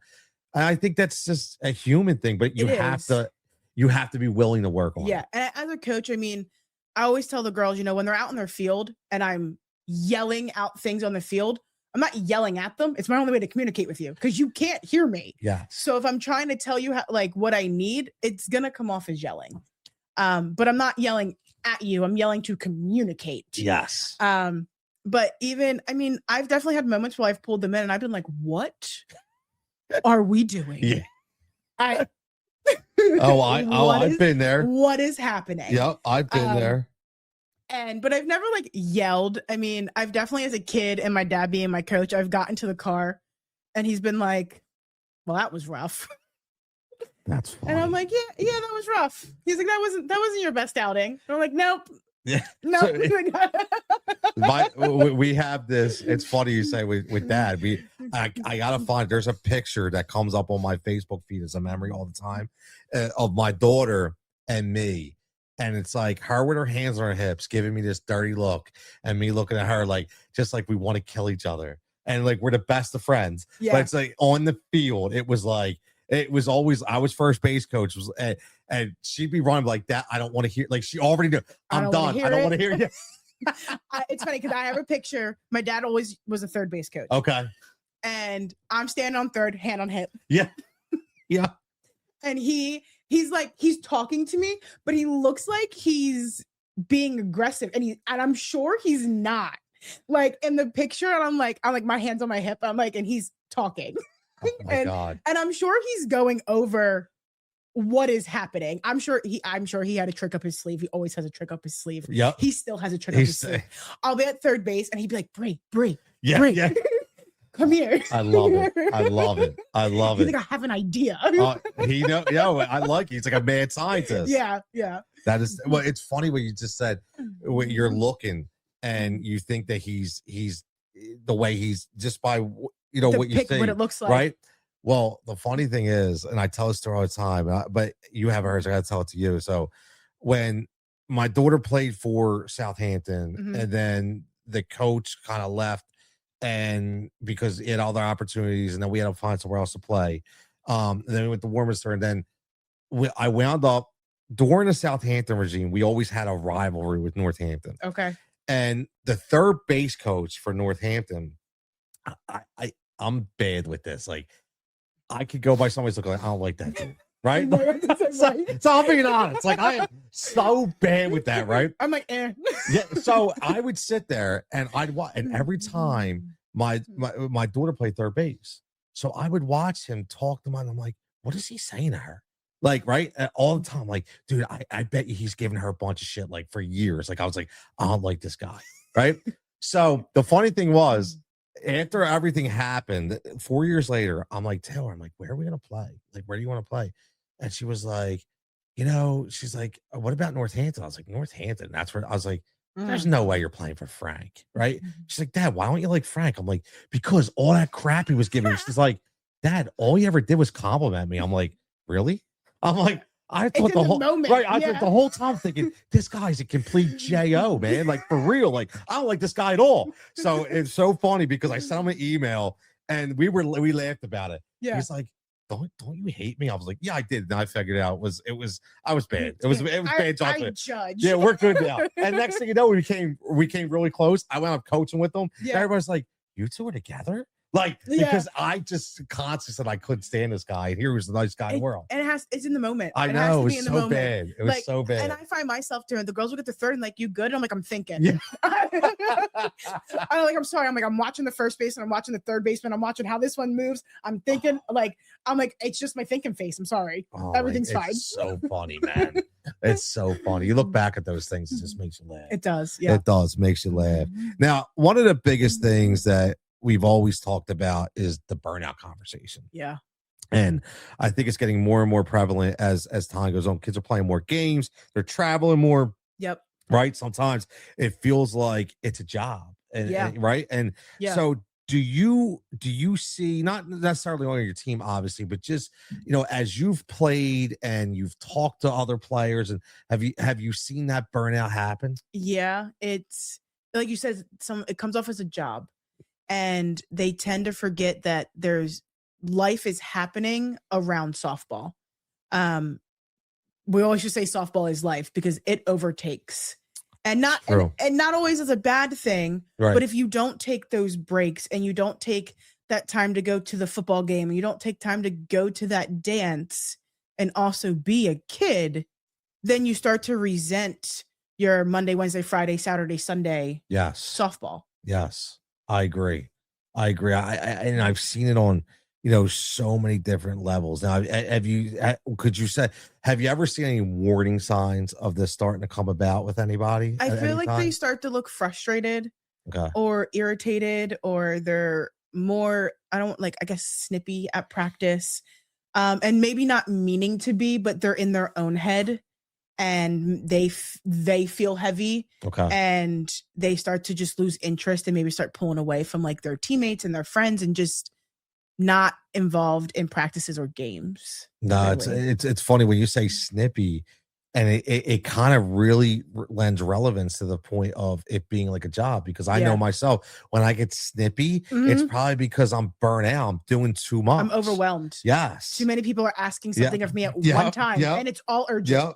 I think that's just a human thing, but you have to be willing to work on it. Yeah. And as a coach, I mean, I always tell the girls, when they're out in their field and I'm yelling out things on the field, I'm not yelling at them. It's my only way to communicate with you because you can't hear me. Yeah. So if I'm trying to tell you what I need, it's going to come off as yelling. But I'm not yelling at you. I'm yelling to communicate. Yes. But I've definitely had moments where I've pulled them in and I've been like, what are we doing? Yeah. I've been there. What is happening? Yep. I've been there. But I've never yelled. I've definitely, as a kid and my dad being my coach, I've gotten to the car and he's been like, well, that was rough. That's funny. And I'm like, yeah, that was rough. He's like, that wasn't your best outing. And I'm like, nope. Yeah. Nope. We have this. It's funny you say with dad. I gotta find. There's a picture that comes up on my Facebook feed as a memory all the time of my daughter and me. And it's like her with her hands on her hips, giving me this dirty look, and me looking at her just like we want to kill each other, and we're the best of friends. Yeah. But it's on the field, it was always I was first base coach, and she'd be running like that. I don't want to hear. She already knew. I'm done. I don't want to hear you. It's funny because I have a picture. My dad always was a third base coach. Okay. And I'm standing on third, hand on hip. Yeah. Yeah. And he's talking to me, but he looks like he's being aggressive, and I'm sure he's not. In the picture, and I'm like my hands on my hip. I'm and he's talking. Oh my God. And I'm sure he's going over what is happening. I'm sure he had a trick up his sleeve. He always has a trick up his sleeve. Yeah. He still has a trick up his sleeve. I'll be at third base and he'd be like, Brea. Yeah. Yeah. come here. I love it. I love it. I love You it. think I have an idea? He know, yo, I like it. He's like a mad scientist. Yeah. That is well, it's funny what you just said. When you're looking and you think that he's the way he's just by what you see, what it looks like. right? Well, the funny thing is, and I tell this story all the time, but you haven't heard, so I got to tell it to you. So when my daughter played for Southampton, and then the coach kind of left, and because he had other opportunities, and then we had to find somewhere else to play. And then we went to Warminster, and then I wound up during the Southampton regime. We always had a rivalry with Northampton. Okay. And the third base coach for Northampton, I'm bad with this. Like, I could go by somebody's looking like, I don't like that dude. Right? So I'm being honest. Like, I am so bad with that, right? I'm like, eh. Yeah. So I would sit there and I'd watch, and every time my daughter played third base, so I would watch him talk to him, and I'm like, what is he saying to her? Like, right? All the time, like, dude, I bet you he's giving her a bunch of shit like for years. Like, I was like, I don't like this guy. Right. So the funny thing was, after everything happened, 4 years later, I'm like, Taylor, I'm like, where are we going to play? Like, where do you want to play? And she was like, she's like, what about Northampton? I was like, Northampton. That's where I was like, there's no way you're playing for Frank. Right. She's like, Dad, why don't you like Frank? I'm like, because all that crap he was giving me. She's like, Dad, all he ever did was compliment me. I'm like, really? I'm like, I thought the whole moment. Right. I thought the whole time thinking this guy's a complete JO, man. Like, for real. Like, I don't like this guy at all. So it's so funny because I sent him an email and we laughed about it. Yeah. He's like, don't you hate me? I was like, yeah, I did. And I figured it out. I was bad. It was bad judgment. I judge. Yeah, we're good now. And next thing you know, we came really close. I went up coaching with them. Yeah. Everybody's like, you two are together? Like, because I just constantly said I couldn't stand this guy, and here was the nice guy in the world. And it's in the moment. I know, it was so bad. It was so bad. And I find myself doing, the girls will get to third and like, you good? And I'm like, I'm thinking. Yeah. I'm sorry. I'm like, I'm watching the first baseman, I'm watching the third baseman, I'm watching how this one moves. I'm thinking, I'm like, it's just my thinking face. I'm sorry. Everything's fine. It's so funny, man. It's so funny. You look back at those things, it just makes you laugh. It does. Yeah. It does. Makes you laugh. Now, one of the biggest things that we've always talked about is the burnout conversation. Yeah. And I think it's getting more and more prevalent as time goes on. Kids are playing more games, they're traveling more. Yep. Right. Sometimes it feels like it's a job. And right. And so do you see, not necessarily on your team, obviously, but just, as you've played and you've talked to other players, and have you seen that burnout happen? Yeah. It's like you said, it comes off as a job. And they tend to forget that life is happening around softball. We always should say softball is life because it overtakes, and not always is a bad thing. Right. But if you don't take those breaks and you don't take that time to go to the football game and you don't take time to go to that dance and also be a kid, then you start to resent your Monday, Wednesday, Friday, Saturday, Sunday. Softball. Yes. I agree. And I've seen it on, so many different levels. Now, have you ever seen any warning signs of this starting to come about with anybody? I feel like they start to look frustrated or irritated, or they're more, I guess, snippy at practice. And maybe not meaning to be, but they're in their own head. And they feel heavy, and they start to just lose interest and maybe start pulling away from like their teammates and their friends and just not involved in practices or games. No, it's funny when you say snippy, and it kind of really lends relevance to the point of it being like a job, because I know myself, when I get snippy, it's probably because I'm burnt out. I'm doing too much. I'm overwhelmed. Yes. Too many people are asking something of me at one time, and it's all urgent.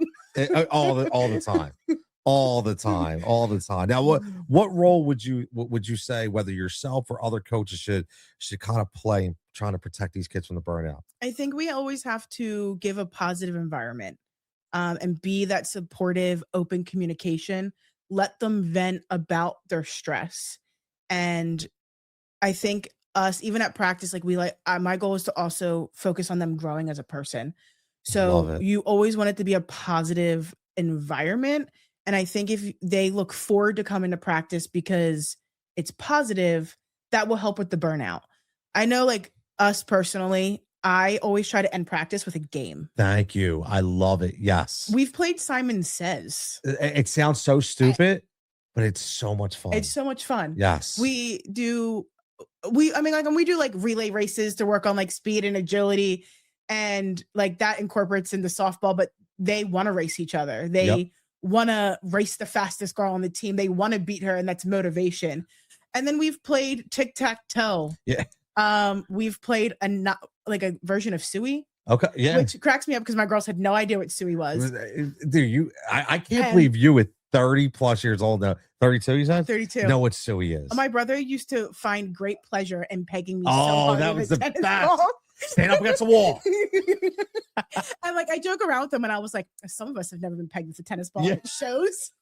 All the time. Now, what role would you say, whether yourself or other coaches should kind of play in trying to protect these kids from the burnout? I think we always have to give a positive environment, and be that supportive, open communication. Let them vent about their stress. And I think us, even at practice, my goal is to also focus on them growing as a person. So you always want it to be a positive environment. And I think if they look forward to coming to practice because it's positive, that will help with the burnout. I know, like us personally, I always try to end practice with a game. Thank you. I love it. Yes. We've played Simon Says. It sounds so stupid, but it's so much fun. It's so much fun. Yes. I mean, like when we do like relay races to work on like speed and agility, and like that incorporates into softball, but they want to race each other. They want to race the fastest girl on the team. They want to beat her, and that's motivation. And then we've played tic-tac-toe. Yeah. We've played like a version of Suey. Okay. Yeah. Which cracks me up because my girls had no idea what Suey was. Dude, I can't believe you at 30 plus years old now. 32, you said? 32. Know what Suey is. My brother used to find great pleasure in pegging me. Oh, that was the best. Stand up against the wall. And like I joke around with him, and I was like, some of us have never been pegged with a tennis ball. Yeah. It shows.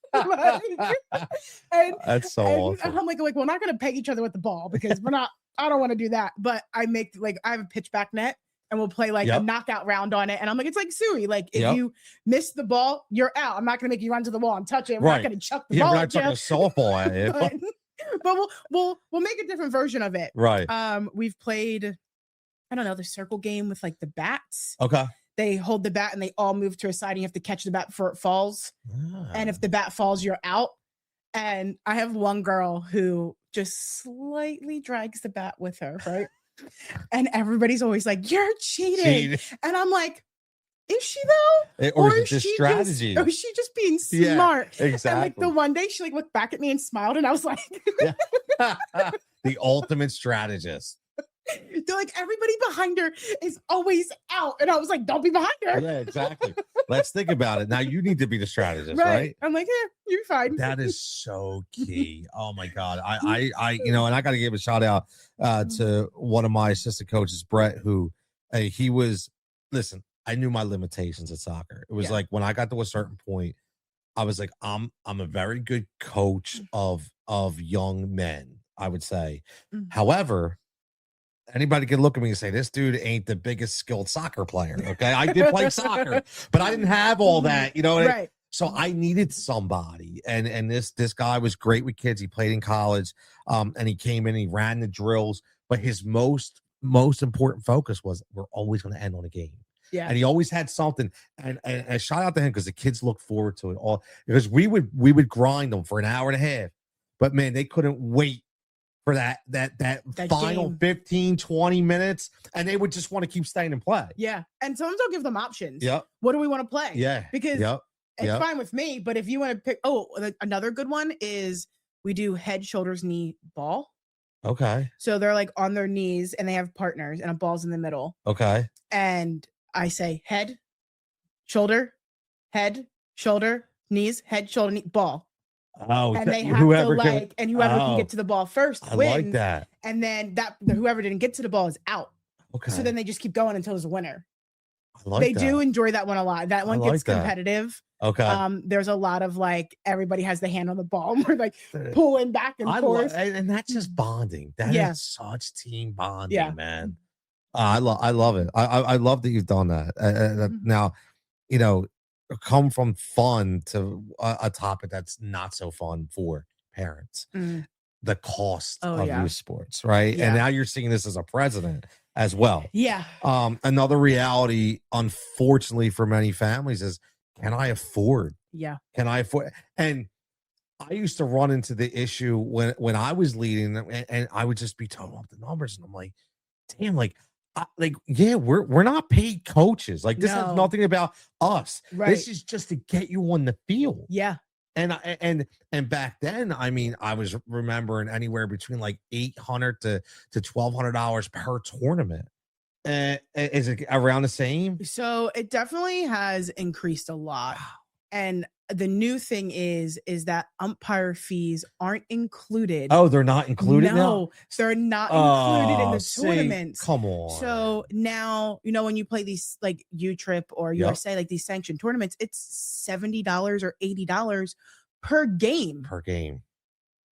That's so awesome. I'm like, we're not gonna peg each other with the ball because we're not. I don't want to do that. But I make like I have a pitch back net, and we'll play like a knockout round on it. And I'm like, it's like Suey. Like if you miss the ball, you're out. I'm not gonna make you run to the wall and touch it. We're not gonna chuck the ball. We're not chucking a softball at it. But we'll make a different version of it. Right. We've played, I don't know, the circle game with like the bats. Okay. They hold the bat and they all move to a side and you have to catch the bat before it falls. And if the bat falls, you're out. And I have one girl who just slightly drags the bat with her, right? And everybody's always like, you're cheating. And I'm like, is she though? Or is it strategy? Or is she just being smart? Yeah, exactly. And like the one day she like looked back at me and smiled and I was like, the ultimate strategist. They're like, everybody behind her is always out. And I was like, don't be behind her. Yeah, exactly. Let's think about it. Now you need to be the strategist, right? I'm like, yeah, you're fine. That is so key. Oh my God. I and I got to give a shout out to one of my assistant coaches, Brett, who listen, I knew my limitations at soccer. It was like when I got to a certain point, I was like, I'm a very good coach of young men, I would say. Mm-hmm. However, anybody can look at me and say, this dude ain't the biggest skilled soccer player. Okay. I did play soccer, but I didn't have all that, right. So I needed somebody. And this guy was great with kids. He played in college. And he came in, he ran the drills, but his most important focus was we're always going to end on a game. Yeah. And he always had something. And shout out to him because the kids look forward to it all because we would grind them for an hour and a half, but man, they couldn't wait for that final game. 15, 20 minutes. And they would just want to keep staying and play. Yeah. And sometimes I'll give them options. Yep. What do we want to play? Yeah. Because it's fine with me. But if you want to pick, another good one is we do head, shoulders, knee, ball. Okay. So they're like on their knees and they have partners and a ball's in the middle. Okay. And I say head, shoulder, knees, head, shoulder, knee, ball. Oh, and they have whoever can get to the ball first wins. I like that. And then whoever didn't get to the ball is out. Okay. So then they just keep going until there's a winner. I like they do enjoy that one a lot. That one gets competitive. Okay. There's a lot of like everybody has the hand on the ball. We're like pulling back and forth. And that's just bonding. That is such team bonding, man. I love it. I love that you've done that. Now, come from fun to a topic that's not so fun for parents. The cost of youth sports, right? And now you're seeing this as a president as well. Yeah. Another reality, unfortunately, for many families is, can I afford? Yeah. Can I afford? And I used to run into the issue when I was leading, and I would just be told off the numbers, and I'm like, damn, we're not paid coaches. Like this has nothing about us. Right. This is just to get you on the field. Yeah. And back then, I mean, I was remembering anywhere between like $800 to $1,200 per tournament. Is it around the same? So it definitely has increased a lot. Wow. And the new thing is that umpire fees aren't included. Oh, they're not included now? No, they're not included in the tournaments. Come on. So now, when you play these like U-Trip or USA, like these sanctioned tournaments, it's $70 or $80 per game.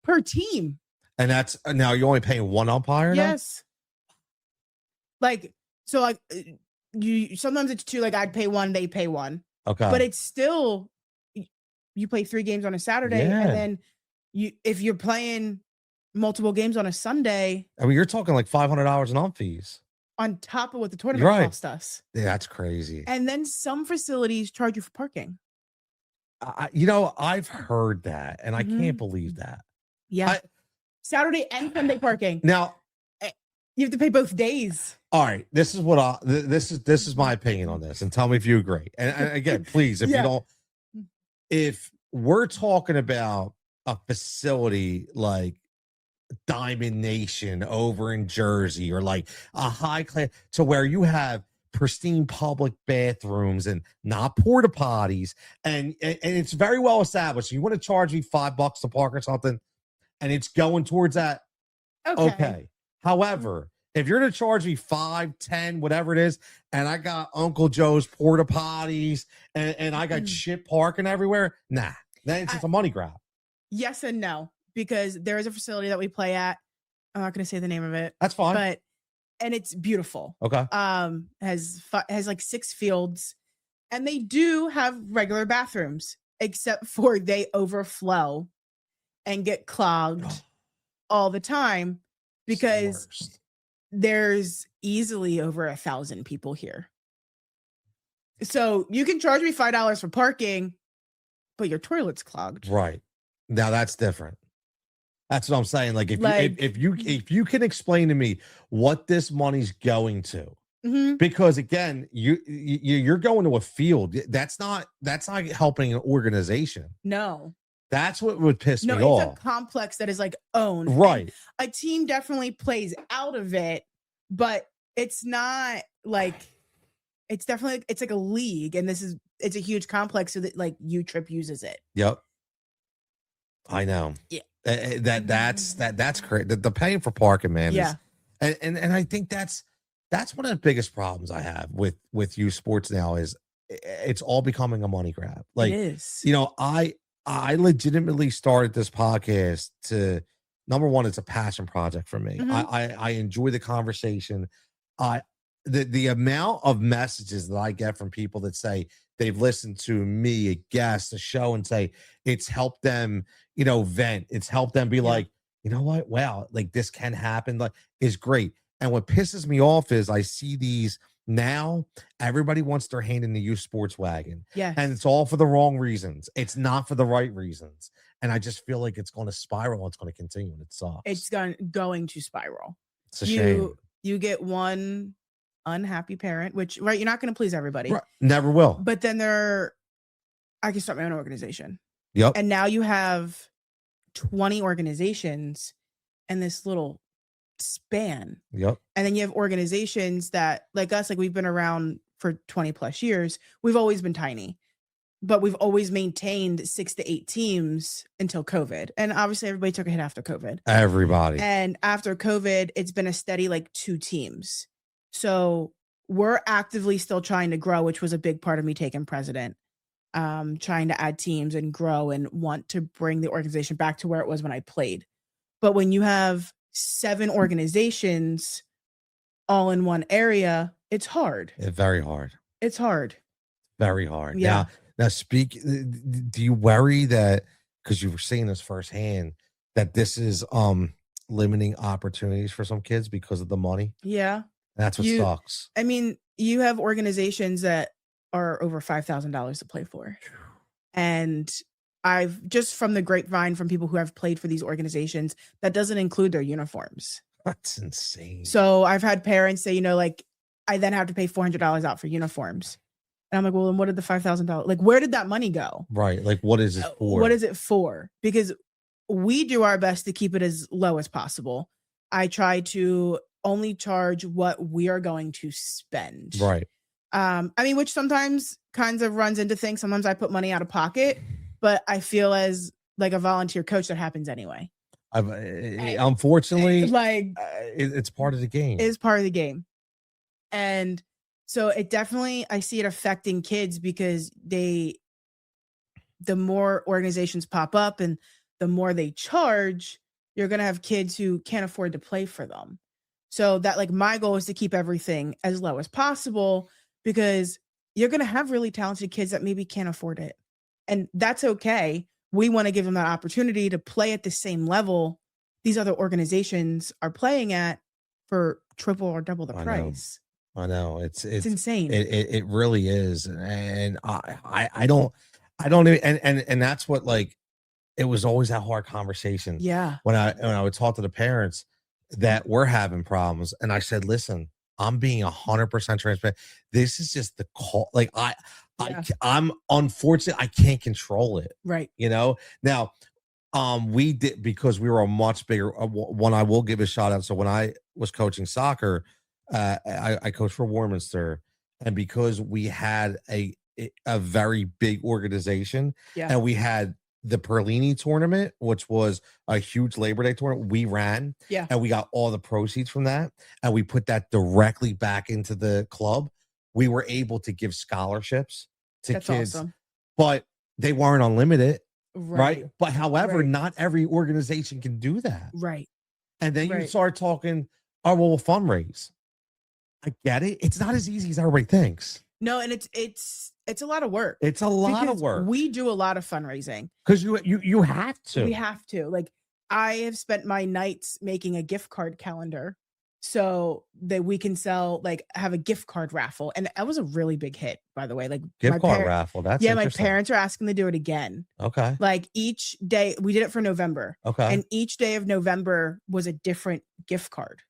Per team. And that's now you're only paying one umpire now? Yes. You sometimes it's two, like I'd pay one, they pay one. Okay. But it's still, you play 3 games on a Saturday, and then if you're playing multiple games on a Sunday I mean, you're talking like $500 in ump fees. on top of what the You're tournament right. cost us. Yeah, that's crazy. And then some facilities charge you for parking. I've heard that, and I can't believe that. Yeah. Saturday and Sunday parking. Now, you have to pay both days. all right, this is what this is my opinion on this, and tell me if you agree. And again, please, if you don't, if we're talking about a facility like Diamond Nation over in Jersey, or like a high class, to where you have pristine public bathrooms and not porta potties, and it's very well established. You want to charge me $5 to park or something, and it's going towards that. Okay. However, if you're to charge me 5, 10, whatever it is, and I got Uncle Joe's porta potties and I got shit parking everywhere, nah, then it's just a money grab. Yes and no, because there is a facility that we play at. I'm not going to say the name of it. That's fine. And it's beautiful. Okay. Has like 6 fields, and they do have regular bathrooms, except for they overflow and get clogged all the time because there's easily over 1,000 people here. So you can charge me $5 for parking, but your toilet's clogged. Right. Now that's different. That's what I'm saying. Like if you can explain to me what this money's going to, because again, you're going to a field. That's not helping an organization. No. That's what would piss me off. No, it's a complex that is like owned. Right. And a team definitely plays out of it, but it's not like, it's like a league, and it's a huge complex, so that like U-Trip uses it. Yep. I know. Yeah. That's crazy. The paying for parking, man. Yeah. And I think that's one of the biggest problems I have with youth sports now is it's all becoming a money grab. Like, it is. I legitimately started this podcast to, number one, it's a passion project for me. I enjoy the conversation. The amount of messages that I get from people that say they've listened to me, a guest, a show, and say it's helped them, vent. It's helped them be like, you know what? Wow, like this can happen. Like, is great. And what pisses me off is I see these now. Everybody wants their hand in the youth sports wagon. Yeah. And it's all for the wrong reasons. It's not for the right reasons. And I just feel like it's going to spiral. It's going to continue, and it sucks. It's going to spiral. It's a shame. You get one unhappy parent, which, right, you're not going to please everybody. Right. Never will. But then I can start my own organization. Yep. And now you have 20 organizations in this little span. Yep. And then you have organizations that, like us, like we've been around for 20 plus years. We've always been tiny, but we've always maintained 6 to 8 teams until COVID. And obviously everybody took a hit after COVID. Everybody. And after COVID, it's been a steady like 2 teams. So we're actively still trying to grow, which was a big part of me taking president, trying to add teams and grow and want to bring the organization back to where it was when I played. But when you have 7 organizations all in one area, it's hard. It's very hard. It's hard. Very hard. Yeah. Now do you worry that, because you were seeing this firsthand, that this is limiting opportunities for some kids because of the money? Yeah. That's what sucks. I mean, you have organizations that are over $5,000 to play for. And I've just, from the grapevine, from people who have played for these organizations, that doesn't include their uniforms. That's insane. So I've had parents say, like, I then have to pay $400 out for uniforms. And I'm like, well, then what did the $5,000, like, where did that money go? Right. Like, what is it for? What is it for? Because we do our best to keep it as low as possible. I try to only charge what we are going to spend. Right. I mean, which sometimes kinds of runs into things. Sometimes I put money out of pocket, but I feel as like a volunteer coach, that happens anyway. Unfortunately, like it's part of the game. It's part of the game. And so it definitely, I see it affecting kids because the more organizations pop up and the more they charge, you're going to have kids who can't afford to play for them. So that, like, my goal is to keep everything as low as possible, because you're going to have really talented kids that maybe can't afford it. And that's okay. We want to give them that opportunity to play at the same level these other organizations are playing at for triple or double the price. I know. It's insane. It really is. And I don't even, and that's what, like, it was always that hard conversation. Yeah. When I would talk to the parents that were having problems, and I said, listen, I'm being 100% transparent. This is just the call. Like, I'm unfortunate. I can't control it. Right. You know, now, we did, because we were a much bigger one. I will give a shout out. So when I was coaching soccer, I coached for Warminster, and because we had a very big organization, and we had the Perlini tournament, which was a huge Labor Day tournament, we ran, and we got all the proceeds from that, and we put that directly back into the club. We were able to give scholarships to kids, awesome. But they weren't unlimited. Right. But however, not every organization can do that. Right. And then you start talking, oh, well, we'll fundraise. I get it. It's not as easy as everybody thinks. No, and it's a lot of work. It's a lot of work. We do a lot of fundraising. Because you have to. We have to. Like, I have spent my nights making a gift card calendar so that we can sell, like, have a gift card raffle. And that was a really big hit, by the way. Like, gift card raffle. That's my parents are asking to do it again. Okay. Like, each day, we did it for November. Okay. And each day of November was a different gift card.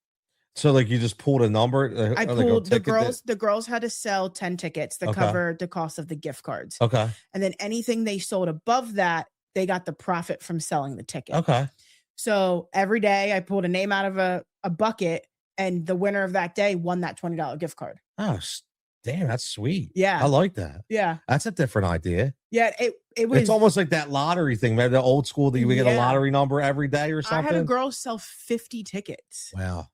So, like, you just pulled a number? I pulled the girls had to sell 10 tickets to cover the cost of the gift cards. Okay. And then anything they sold above that, they got the profit from selling the ticket. Okay. So every day I pulled a name out of a bucket, and the winner of that day won that $20 gift card. Oh, damn, that's sweet. Yeah. I like that. Yeah. That's a different idea. Yeah, it was. It's almost like that lottery thing. Maybe the old school that you would get a lottery number every day or something. I had a girl sell 50 tickets. Wow.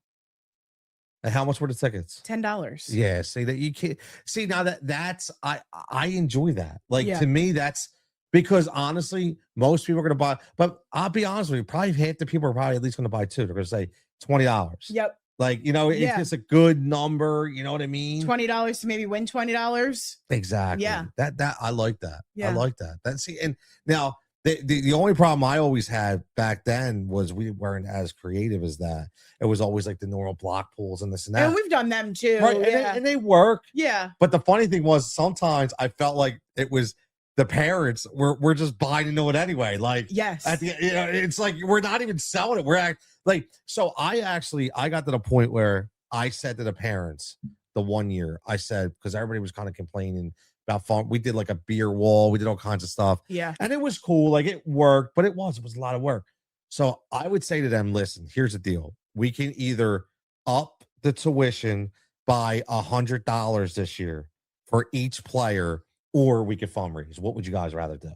And how much were the tickets? $10. Yeah. See that you can't see now that's I enjoy that. Like, to me, that's because honestly, most people are going to buy, but I'll be honest with you, probably half the people are probably at least going to buy two. They're going to say $20. Yep. Like, you know, it's just a good number. You know what I mean? $20 to maybe win $20. Exactly. Yeah. That I like that. Yeah. I like that. And now the only problem I always had back then was we weren't as creative as that. It was always like the normal block pools and this and that. And we've done them too. Right. And they work. Yeah. But the funny thing was sometimes I felt like it was the parents were just buying into it anyway. Like, yes. At the, you know, it's like we're not even selling it. We're like, so I got to the point where I said to the parents the one year, I said, because everybody was kind of complaining about fun. We did like a beer wall. We did all kinds of stuff. Yeah. And it was cool. Like, it worked, but it was a lot of work. So I would say to them, listen, here's the deal. We can either up the tuition by $100 this year for each player, or we could fundraise. What would you guys rather do?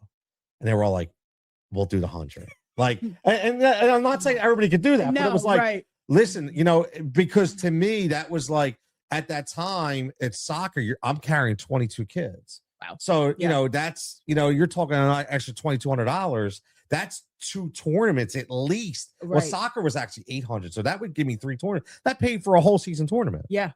And they were all like, we'll do the 100. Like, and I'm not saying everybody could do that, but it was like, listen, you know, because to me, that was like, at that time, it's soccer. I'm carrying 22 kids. Wow. So, you know, that's, you know, you're talking an extra $2,200. That's 2 tournaments at least. Right. Well, soccer was actually 800. So that would give me 3 tournaments. That paid for a whole season tournament. Yeah.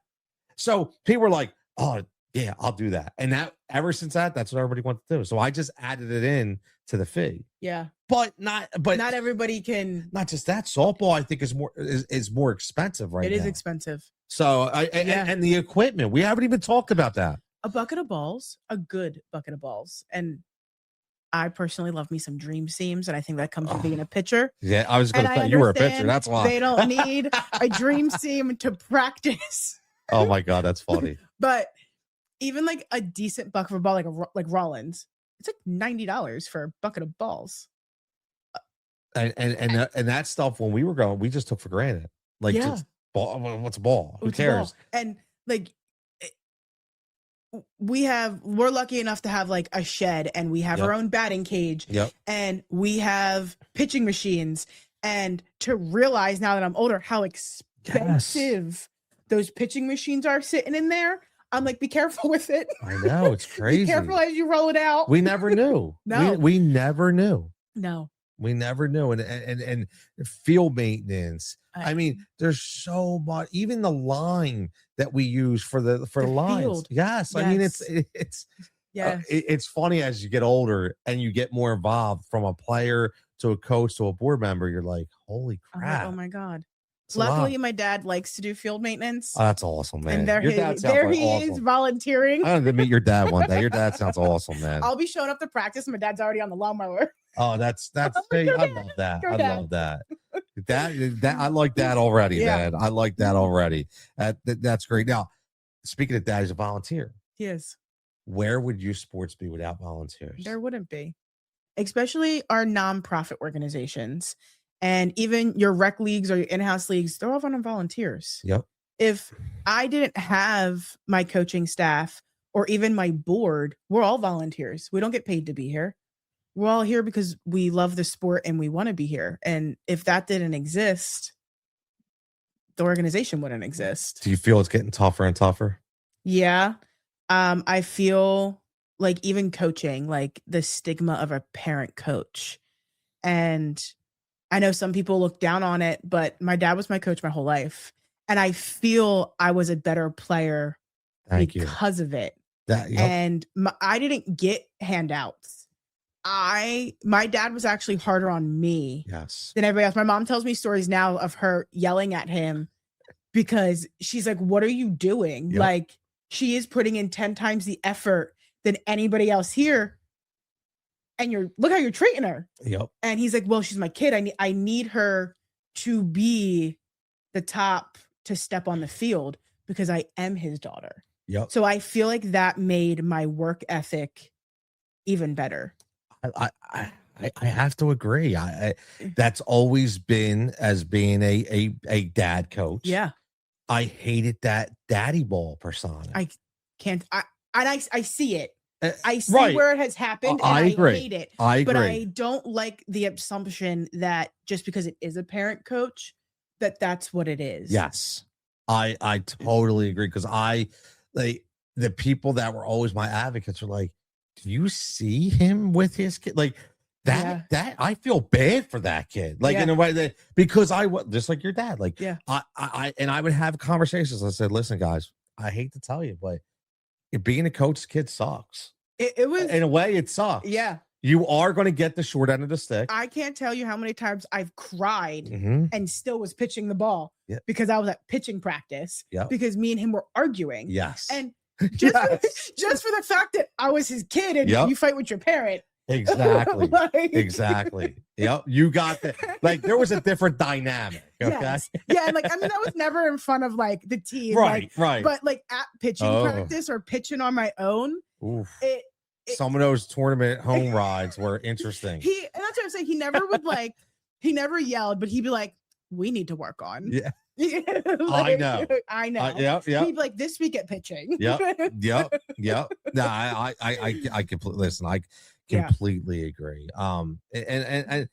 So people were like, oh, yeah, I'll do that. And that ever since that's what everybody wanted to do. So I just added it in to the fee. Yeah. But not everybody can. Not just that. Softball, I think, is more expensive right now. It is expensive. So and the equipment, we haven't even talked about that. A bucket of balls, a good bucket of balls. And I personally love me some dream seams, and I think that comes from being a pitcher. Yeah, I was going to say you were a pitcher. That's why they don't need a dream seam to practice. Oh my God, that's funny. But even like a decent bucket of a ball, like Rollins, it's like $90 for a bucket of balls. And that stuff, when we were going, we just took for granted. Like, just ball. What's a ball? Who cares? And like, we're lucky enough to have like a shed, and we have our own batting cage, and we have pitching machines. And to realize now that I'm older how expensive those pitching machines are sitting in there, I'm like, be careful with it. I know, it's crazy. Be careful as you roll it out. We never knew. No, we never knew. No, we never knew. And field maintenance. I mean, there's so much. Even the line that we use for the lines. Field. Yes, I mean, it's funny as you get older and you get more involved, from a player to a coach, to a board member, you're like, holy I'm like, oh crap. my God. It's a lot. Luckily, my dad likes to do field maintenance. Oh, that's awesome, man. And there Your he, dad sounds there like he is awesome. volunteering. I wanted to meet your dad one day. Your dad sounds awesome, man. I'll be showing up to practice. My dad's already on the lawnmower. Oh, that's Go hey, I dad. love that. Go I dad. love that. That I like that already, Yeah. man. I like that already. That's great. Now, speaking of that, he's a volunteer. He is. Where would youth sports be without volunteers? There wouldn't be, especially our nonprofit organizations, and even your rec leagues or your in-house leagues. They're all on volunteers. Yep. If I didn't have my coaching staff or even my board, we're all volunteers. We don't get paid to be here. We're all here because we love the sport and we want to be here. And if that didn't exist, the organization wouldn't exist. Do you feel it's getting tougher and tougher? Yeah. I feel like even coaching, like the stigma of a parent coach. And I know some people look down on it, but my dad was my coach my whole life. And I feel I was a better player because of it. And I didn't get handouts. My dad was actually harder on me than everybody else. My mom tells me stories now of her yelling at him because she's like, what are you doing? Yep. Like, she is putting in 10 times the effort than anybody else here. And look how you're treating her. Yep. And he's like, well, she's my kid. I need her to be the top to step on the field because I am his daughter. Yep. So I feel like that made my work ethic even better. I have to agree. That's always been as being a dad coach. Yeah. I hated that daddy ball persona. I can't. I see it. I see right. where it has happened. I agree. I hate it. I agree. But I don't like the assumption that just because it is a parent coach, that's what it is. Yes, I totally agree because the people that were always my advocates are like, do you see him with his kid? Like that I feel bad for that kid. Like in a way that because I was just like your dad. Like I would have conversations. I said, listen, guys, I hate to tell you, but being a coach's kid sucks. It was in a way, it sucks. Yeah. You are going to get the short end of the stick. I can't tell you how many times I've cried and still was pitching the ball because I was at pitching practice because me and him were arguing. Yes. And just for the fact that I was his kid and you fight with your parent. Exactly. Exactly. Yep. You got that. Like there was a different dynamic. Okay. Yes. Yeah. And like, I mean, that was never in front of like the team. Right. But like at pitching practice or pitching on my own, some of those tournament home rides were interesting. And that's what I'm saying. He never would he never yelled, but he'd be like, we need to work on. Yeah. I know. Yeah. He'd be like, this week at pitching. Yep. No, I completely listen. I completely agree. And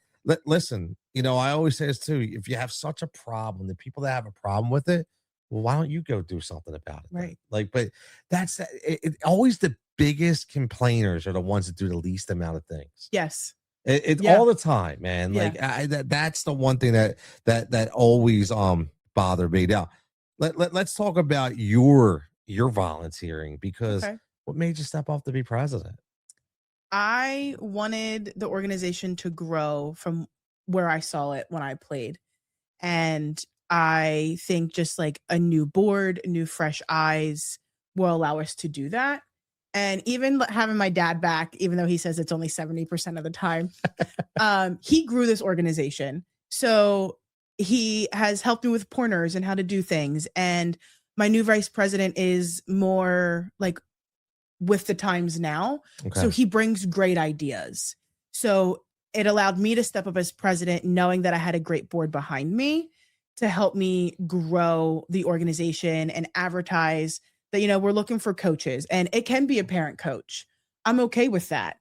listen, I always say this too. If you have such a problem, the people that have a problem with it, well, why don't you go do something about it? Right. Like, but that's always the biggest complainers are the ones that do the least amount of things. Yes. It's all the time, man. Like that's the one thing that always bothered me. Now, let's talk about your volunteering because what made you step off to be president? I wanted the organization to grow from where I saw it when I played. And I think just like a new board, new fresh eyes will allow us to do that. And even having my dad back, even though he says it's only 70% of the time, he grew this organization. So he has helped me with pointers and how to do things. And my new vice president is more like with the times now. Okay. So he brings great ideas. So it allowed me to step up as president, knowing that I had a great board behind me to help me grow the organization and advertise that, we're looking for coaches and it can be a parent coach. I'm okay with that.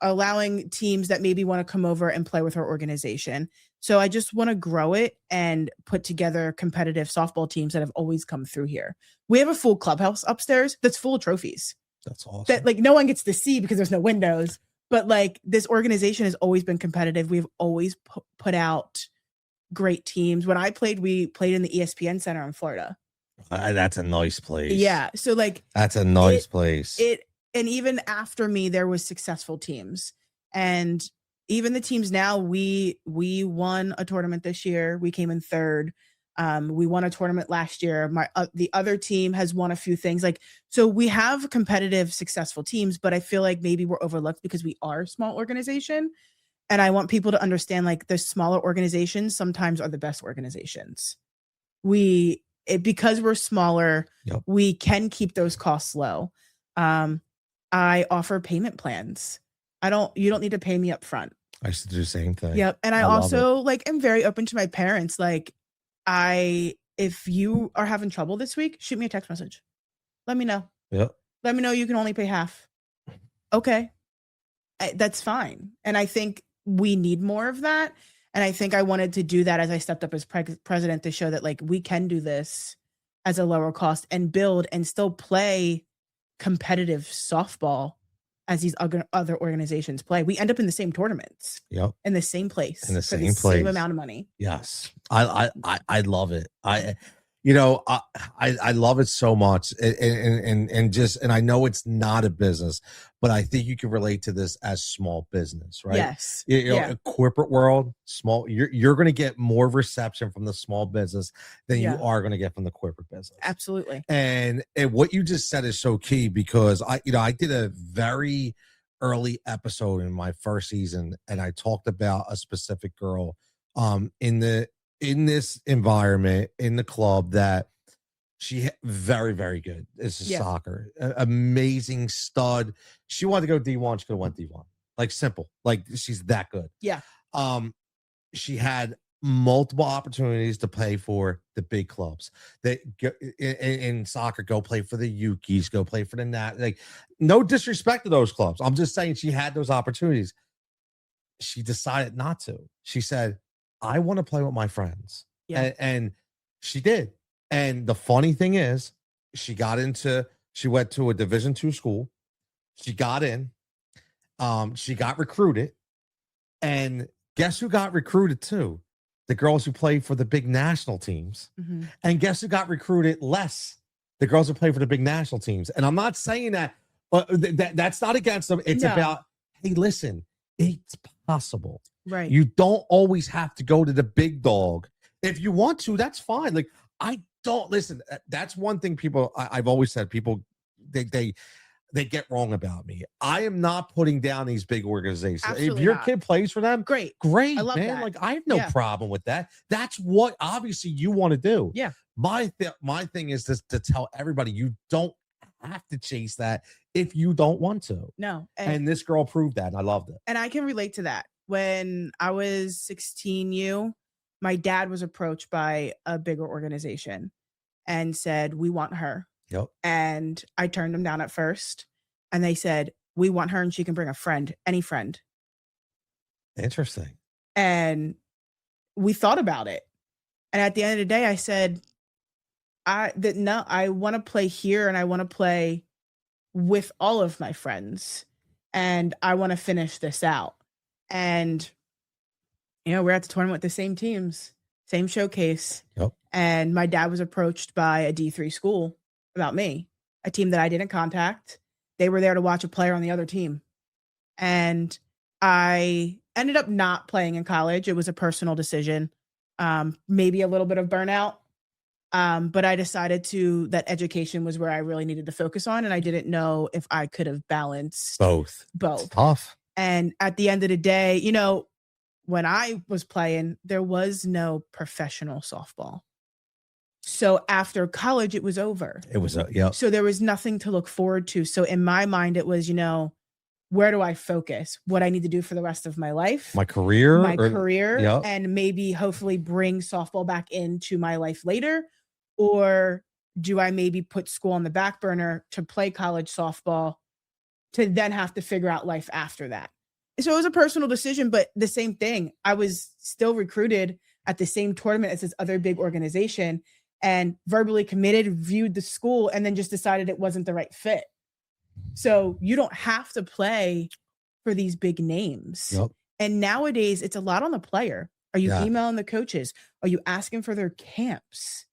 Allowing teams that maybe want to come over and play with our organization. So I just want to grow it and put together competitive softball teams that have always come through here. We have a full clubhouse upstairs that's full of trophies. That's awesome. That like no one gets to see because there's no windows. But like this organization has always been competitive. We've always put out great teams. When I played, we played in the ESPN Center in Florida. That's a nice place. Yeah. So like that's a nice place. And even after me, there was successful teams. And even the teams now, we won a tournament this year. We came in third. We won a tournament last year. The other team has won a few things. Like, so we have competitive, successful teams, but I feel like maybe we're overlooked because we are a small organization. And I want people to understand, like, the smaller organizations sometimes are the best organizations. Because we're smaller, Yep. we can keep those costs low. I offer payment plans. You don't need to pay me up front. I used to do the same thing. Yep. And I love also like am very open to my parents. Like, if you are having trouble this week, shoot me a text message. Let me know. Yep. Let me know you can only pay half. Okay. That's fine. And I think we need more of that. And I think I wanted to do that as I stepped up as president, to show that, like, we can do this as a lower cost and build and still play competitive softball as these other organizations play. We end up in the same tournaments. Yep. In the same place. In the for same place. Same amount of money. Yes. I love it. I love it so much. And I know it's not a business, but I think you can relate to this as small business, right? Yes. A corporate world, small, you're going to get more reception from the small business than you are going to get from the corporate business. Absolutely. And what you just said is so key, because I did a very early episode in my first season, and I talked about a specific girl in this environment, in the club, that she very, very good. This is soccer. Amazing stud. She wanted to go D1. She could have went D1. Like, simple. Like, she's that good. Yeah. She had multiple opportunities to play for the big clubs. That in soccer, go play for the Yukis, go play for the Nat. Like, no disrespect to those clubs. I'm just saying she had those opportunities. She decided not to. She said, I want to play with my friends. Yeah. And she did. And the funny thing is, she went to a Division II school. She got in. She got recruited. And guess who got recruited too? The girls who play for the big national teams. Mm-hmm. And guess who got recruited less? The girls who play for the big national teams. And I'm not saying that, but that's not against them. It's about, hey, listen, it's possible. Right. You don't always have to go to the big dog. If you want to, that's fine. Like, I don't listen. That's one thing I've always said, people, they get wrong about me. I am not putting down these big organizations. Absolutely if your not. kid plays for them, great. I love man. that. Like, I have no problem with that. That's what obviously you want to do. Yeah. My thing is to tell everybody, you don't have to chase that if you don't want to. No. And this girl proved that, and I loved it. And I can relate to that. When I was 16, my dad was approached by a bigger organization and said, we want her. Yep. And I turned them down at first. And they said, we want her and she can bring a friend, any friend. Interesting. And we thought about it. And at the end of the day, I said, I want to play here, and I want to play with all of my friends, and I want to finish this out. And, we're at the tournament with the same teams, same showcase. Yep. And my dad was approached by a D3 school about me, a team that I didn't contact. They were there to watch a player on the other team. And I ended up not playing in college. It was a personal decision, maybe a little bit of burnout. But I decided that education was where I really needed to focus on. And I didn't know if I could have balanced both. It's tough. And at the end of the day, when I was playing, there was no professional softball. So after college, it was over. It was, So there was nothing to look forward to. So in my mind, it was, where do I focus? What I need to do for the rest of my life? My career? And maybe hopefully bring softball back into my life later. Or do I maybe put school on the back burner to play college softball, to then have to figure out life after that? So it was a personal decision, but the same thing. I was still recruited at the same tournament as this other big organization, and verbally committed, viewed the school, and then just decided it wasn't the right fit. So you don't have to play for these big names. Yep. And nowadays, it's a lot on the player. Are you emailing the coaches? Are you asking for their camps?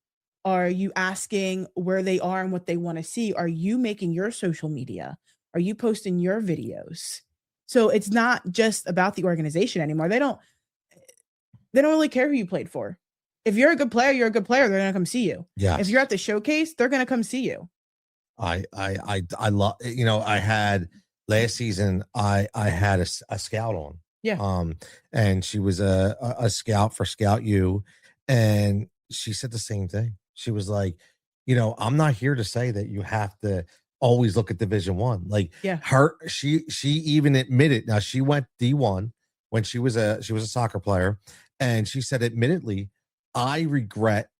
Are you asking where they are and what they want to see? Are you making your social media? Are you posting your videos? So it's not just about the organization anymore. They don't really care who you played for. If you're a good player, you're a good player. They're going to come see you. Yes. If you're at the showcase, they're going to come see you. I love, I had last season, I had a scout on. Yeah. And she was a scout for Scout U, and she said the same thing. She was like, I'm not here to say that you have to always look at Division One. Like Yeah. she even admitted, now she went D1 when she was a soccer player, and she said, admittedly, I regret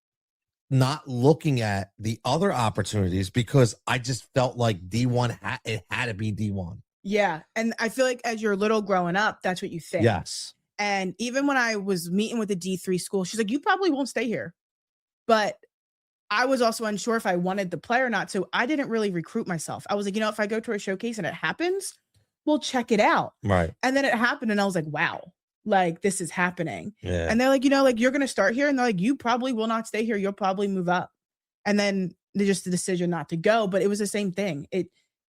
not looking at the other opportunities because I just felt like D1 it had to be D1. Yeah. And I feel like as you're little growing up, that's what you think. Yes. And even when I was meeting with the D3 school, she's like, you probably won't stay here. But I was also unsure if I wanted the play or not. So I didn't really recruit myself. I was like, if I go to a showcase and it happens, we'll check it out. Right. And then it happened. And I was like, wow, like this is happening. Yeah. And they're like, like you're going to start here. And they're like, you probably will not stay here. You'll probably move up. And then they just the decision not to go. But it was the same thing.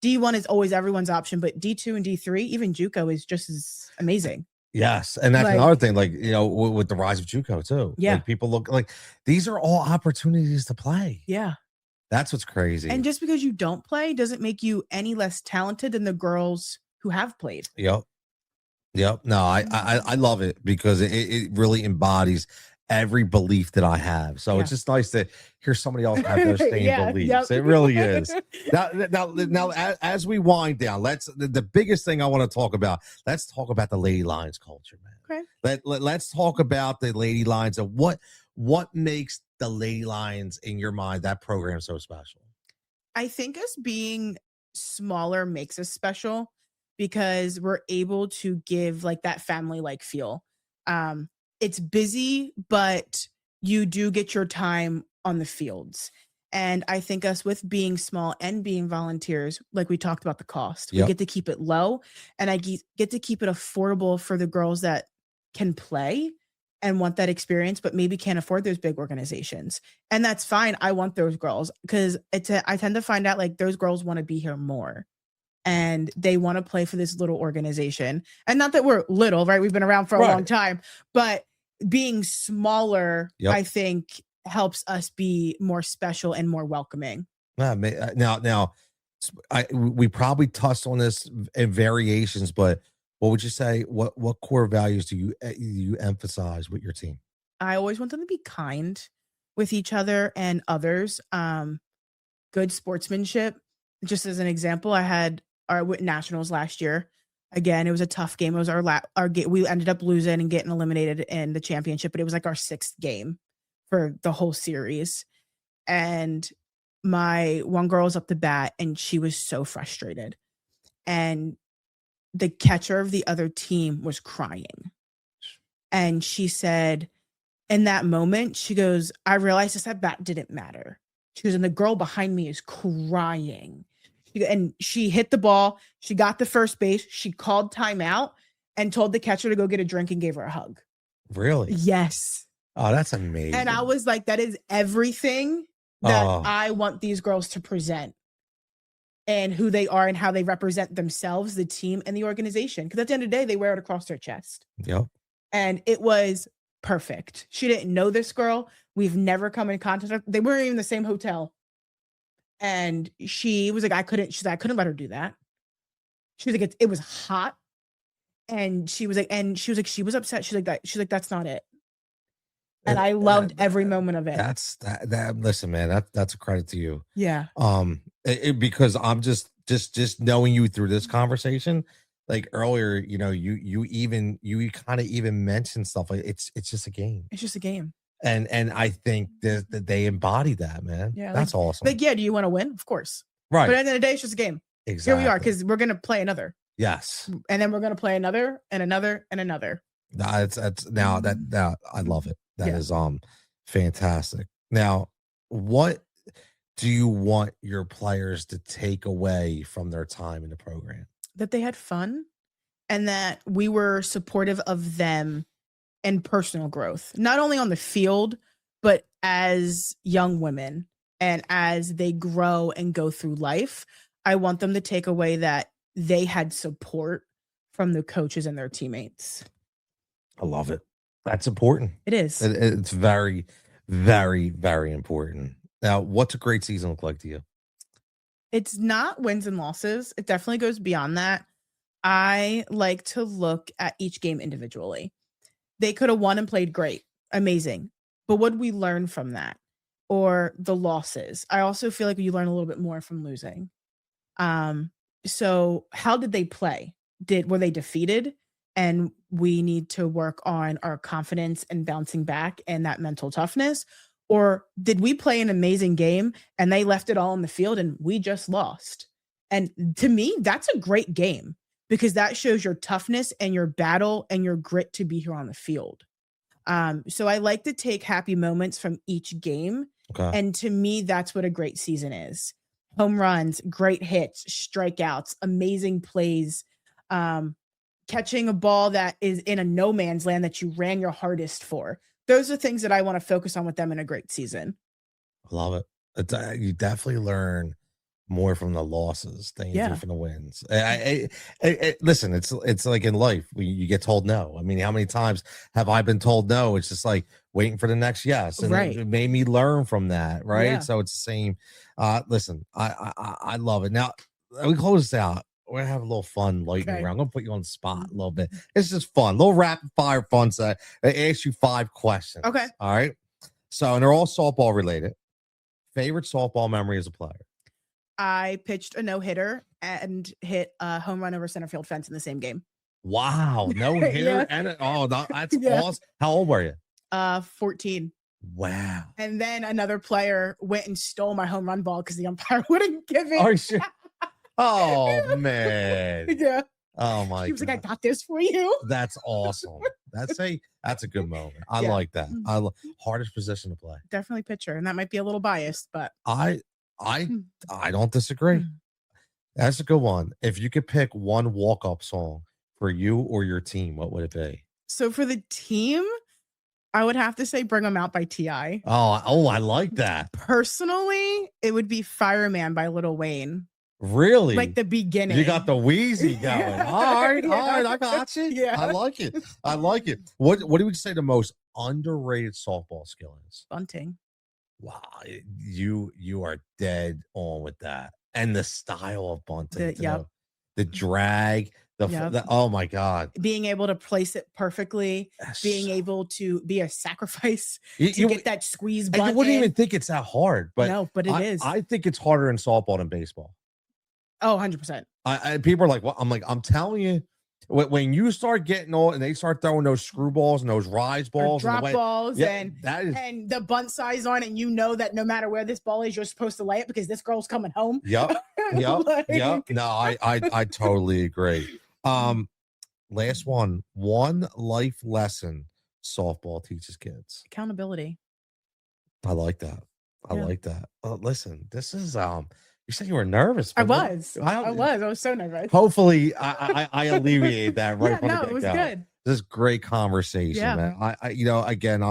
D1 is always everyone's option, but D2 and D3, even JUCO is just as amazing. Yes. And that's another thing, like, with the rise of JUCO too. Yeah. Like people look like these are all opportunities to play. Yeah. That's what's crazy. And just because you don't play doesn't make you any less talented than the girls who have played. Yep. No, I love it because it really embodies every belief that I have. So it's just nice to hear somebody else have those same beliefs. Yep. It really is. Now, as we wind down, the biggest thing I want to talk about. Let's talk about the Lady Lions culture, man. Okay. Let's talk about the Lady Lions and what makes the Lady Lions in your mind, that program, so special. I think us being smaller makes us special because we're able to give like that family-like feel. It's busy, but you do get your time on the fields. And I think us with being small and being volunteers, like we talked about the cost, we get to keep it low, and I get to keep it affordable for the girls that can play and want that experience, but maybe can't afford those big organizations. And that's fine. I want those girls because I tend to find out like those girls want to be here more. And they want to play for this little organization. And not that we're little, right? We've been around for a long time, but being smaller, I think helps us be more special and more welcoming. Now, we probably touched on this in variations, but what would you say? What core values do you emphasize with your team? I always want them to be kind with each other and others. Good sportsmanship. Just as an example, I had our nationals last year. Again, it was a tough game. It was our game. We ended up losing and getting eliminated in the championship, but it was like our 6th game for the whole series. And my one girl was up to bat and she was so frustrated. And the catcher of the other team was crying. And she said, in that moment, she goes, I realized this at bat didn't matter. She goes, and the girl behind me is crying. And she hit the ball. She got the first base. She called timeout and told the catcher to go get a drink and gave her a hug. Really? Yes. Oh, that's amazing. And I was like, that is everything that I want these girls to present and who they are and how they represent themselves, the team, and the organization. Because at the end of the day, they wear it across their chest. Yep. And it was perfect. She didn't know this girl. We've never come in contact. They weren't even in the same hotel. And she was like, I couldn't let her do that. She was like, it was hot. And she was like, she was upset. She's like, that's not it. And I loved every moment of it. Listen, man, that's a credit to you. Yeah. Because I'm just knowing you through this conversation, like earlier, you kind of even mentioned stuff like it's just a game. It's just a game. And I think that they embody that, man. Yeah, that's awesome. Like, yeah, do you want to win? Of course. Right. But at the end of the day, it's just a game. Exactly. Here we are, because we're gonna play another. Yes. And then we're gonna play another and another and another. That's now that I love it. That is fantastic. Now, what do you want your players to take away from their time in the program? That they had fun and that we were supportive of them and personal growth, not only on the field, but as young women and as they grow and go through life. I want them to take away that they had support from the coaches and their teammates. I love it. That's important. It is. It's very, very, very important. Now, what's a great season look like to you? It's not wins and losses. It definitely goes beyond that. I like to look at each game individually. They could have won and played great. Amazing. But what did we learn from that? Or the losses? I also feel like you learn a little bit more from losing. So how did they play? Were they defeated? And we need to work on our confidence and bouncing back and that mental toughness. Or did we play an amazing game and they left it all on the field and we just lost? And to me, that's a great game because that shows your toughness and your battle and your grit to be here on the field. So I like to take happy moments from each game. Okay. And to me, that's what a great season is. Home runs, great hits, strikeouts, amazing plays, catching a ball that is in a no man's land that you ran your hardest for. Those are things that I want to focus on with them in a great season. I love it. You definitely learn more from the losses than you do from the wins. Listen, it's like in life, you get told no. I mean, how many times have I been told no? It's just like waiting for the next yes. And it made me learn from that, right? Yeah. So it's the same. Listen, I love it. Now, we close this out. We're gonna have a little fun lightning round. I'm gonna put you on the spot a little bit. It's just fun, a little rapid fire fun set. I ask you 5 questions. Okay. All right. So, and they're all softball related. Favorite softball memory as a player? I pitched a no-hitter and hit a home run over center field fence in the same game. Wow, no-hitter and that's awesome. How old were you? 14. Wow. And then another player went and stole my home run ball because the umpire wouldn't give it. Are you sure? Oh man. Yeah. Oh my. He was like, I got this for you. That's awesome. That's a good moment. I like that. Hardest position to play. Definitely pitcher, and that might be a little biased, but I don't disagree. That's a good one. If you could pick one walk-up song for you or your team, what would it be? So for the team, I would have to say Bring 'Em Out by T.I. Oh, I like that. Personally, it would be Fireman by Lil Wayne. Really? Like the beginning. You got the Wheezy going. All right, I got you. Yeah. I like it. What do we say the most underrated softball skill is? Bunting. Wow, you are dead on with that. And the style of bunting. The drag, oh my God. Being able to place it perfectly, being able to be a sacrifice to get that squeeze bunt. You wouldn't even think it's that hard, but no, but it is. I think it's harder in softball than baseball. Oh, 100%. People are like, "What?" I'm telling you, when you start getting all and they start throwing those screwballs and those rise balls, drop balls, and the bunt size on it, and you know that no matter where this ball is, you're supposed to lay it because this girl's coming home. Yep. No, I totally agree. Last one life lesson softball teaches kids: accountability. I like that. I like that. Listen, this is you said you were nervous. I was so nervous. Hopefully, I alleviate that right from the get-go. It was good. This is great conversation, man. Again,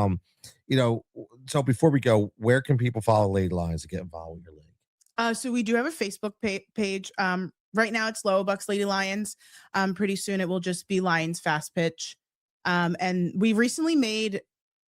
so before we go, where can people follow Lady Lions to get involved with your league? So we do have a Facebook page. Right now it's Low Bucks Lady Lions. Pretty soon it will just be Lions Fastpitch. And we recently made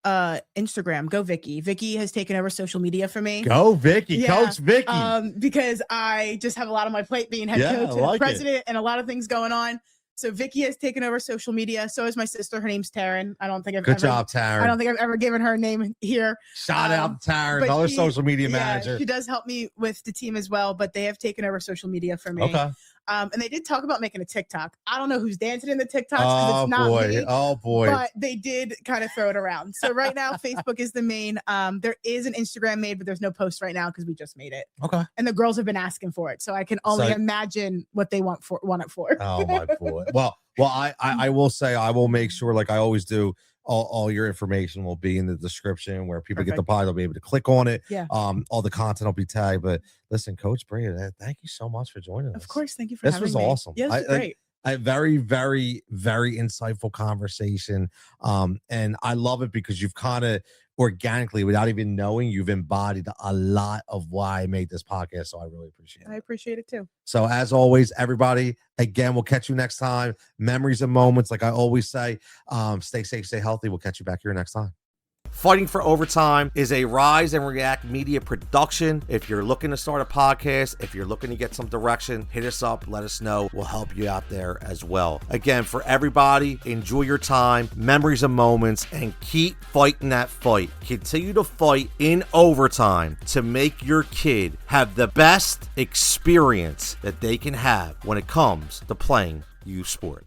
Instagram. Go Vicky. Vicky has taken over social media for me. Go Vicky, Coach Vicky. Because I just have a lot on my plate being head coach and president and a lot of things going on. So Vicky has taken over social media. So is my sister. Her name's Taryn. I don't think I've job, Taryn. I don't think I've ever given her a name here. Shout out to Taryn, another social media manager. She does help me with the team as well, but they have taken over social media for me. Okay. And they did talk about making a TikTok. I don't know who's dancing in the TikToks because it's not me. Oh boy. But they did kind of throw it around. So right now, Facebook is the main. There is an Instagram made, but there's no post right now because we just made it. Okay. And the girls have been asking for it. So I can only imagine what they want it for. Oh my boy. Well, I will say I will make sure, like I always do, all your information will be in the description where people get the pod. They'll be able to click on it. Yeah. All the content will be tagged. But listen, Coach Brea, thank you so much for joining us. Of course. Thank you for having me. This was awesome. Yeah, this was great. A very, very, very insightful conversation. And I love it because you've kind of organically, without even knowing, you've embodied a lot of why I made this podcast. So I really appreciate it. I appreciate it too. So as always, everybody, again, we'll catch you next time. Memories and moments, like I always say, stay safe, stay healthy. We'll catch you back here next time. Fighting for Overtime is a Rise and React media production. If you're looking to start a podcast, if you're looking to get some direction, hit us up, let us know. We'll help you out there as well. Again, for everybody, enjoy your time, memories and moments, and keep fighting that fight. Continue to fight in overtime to make your kid have the best experience that they can have when it comes to playing youth sports.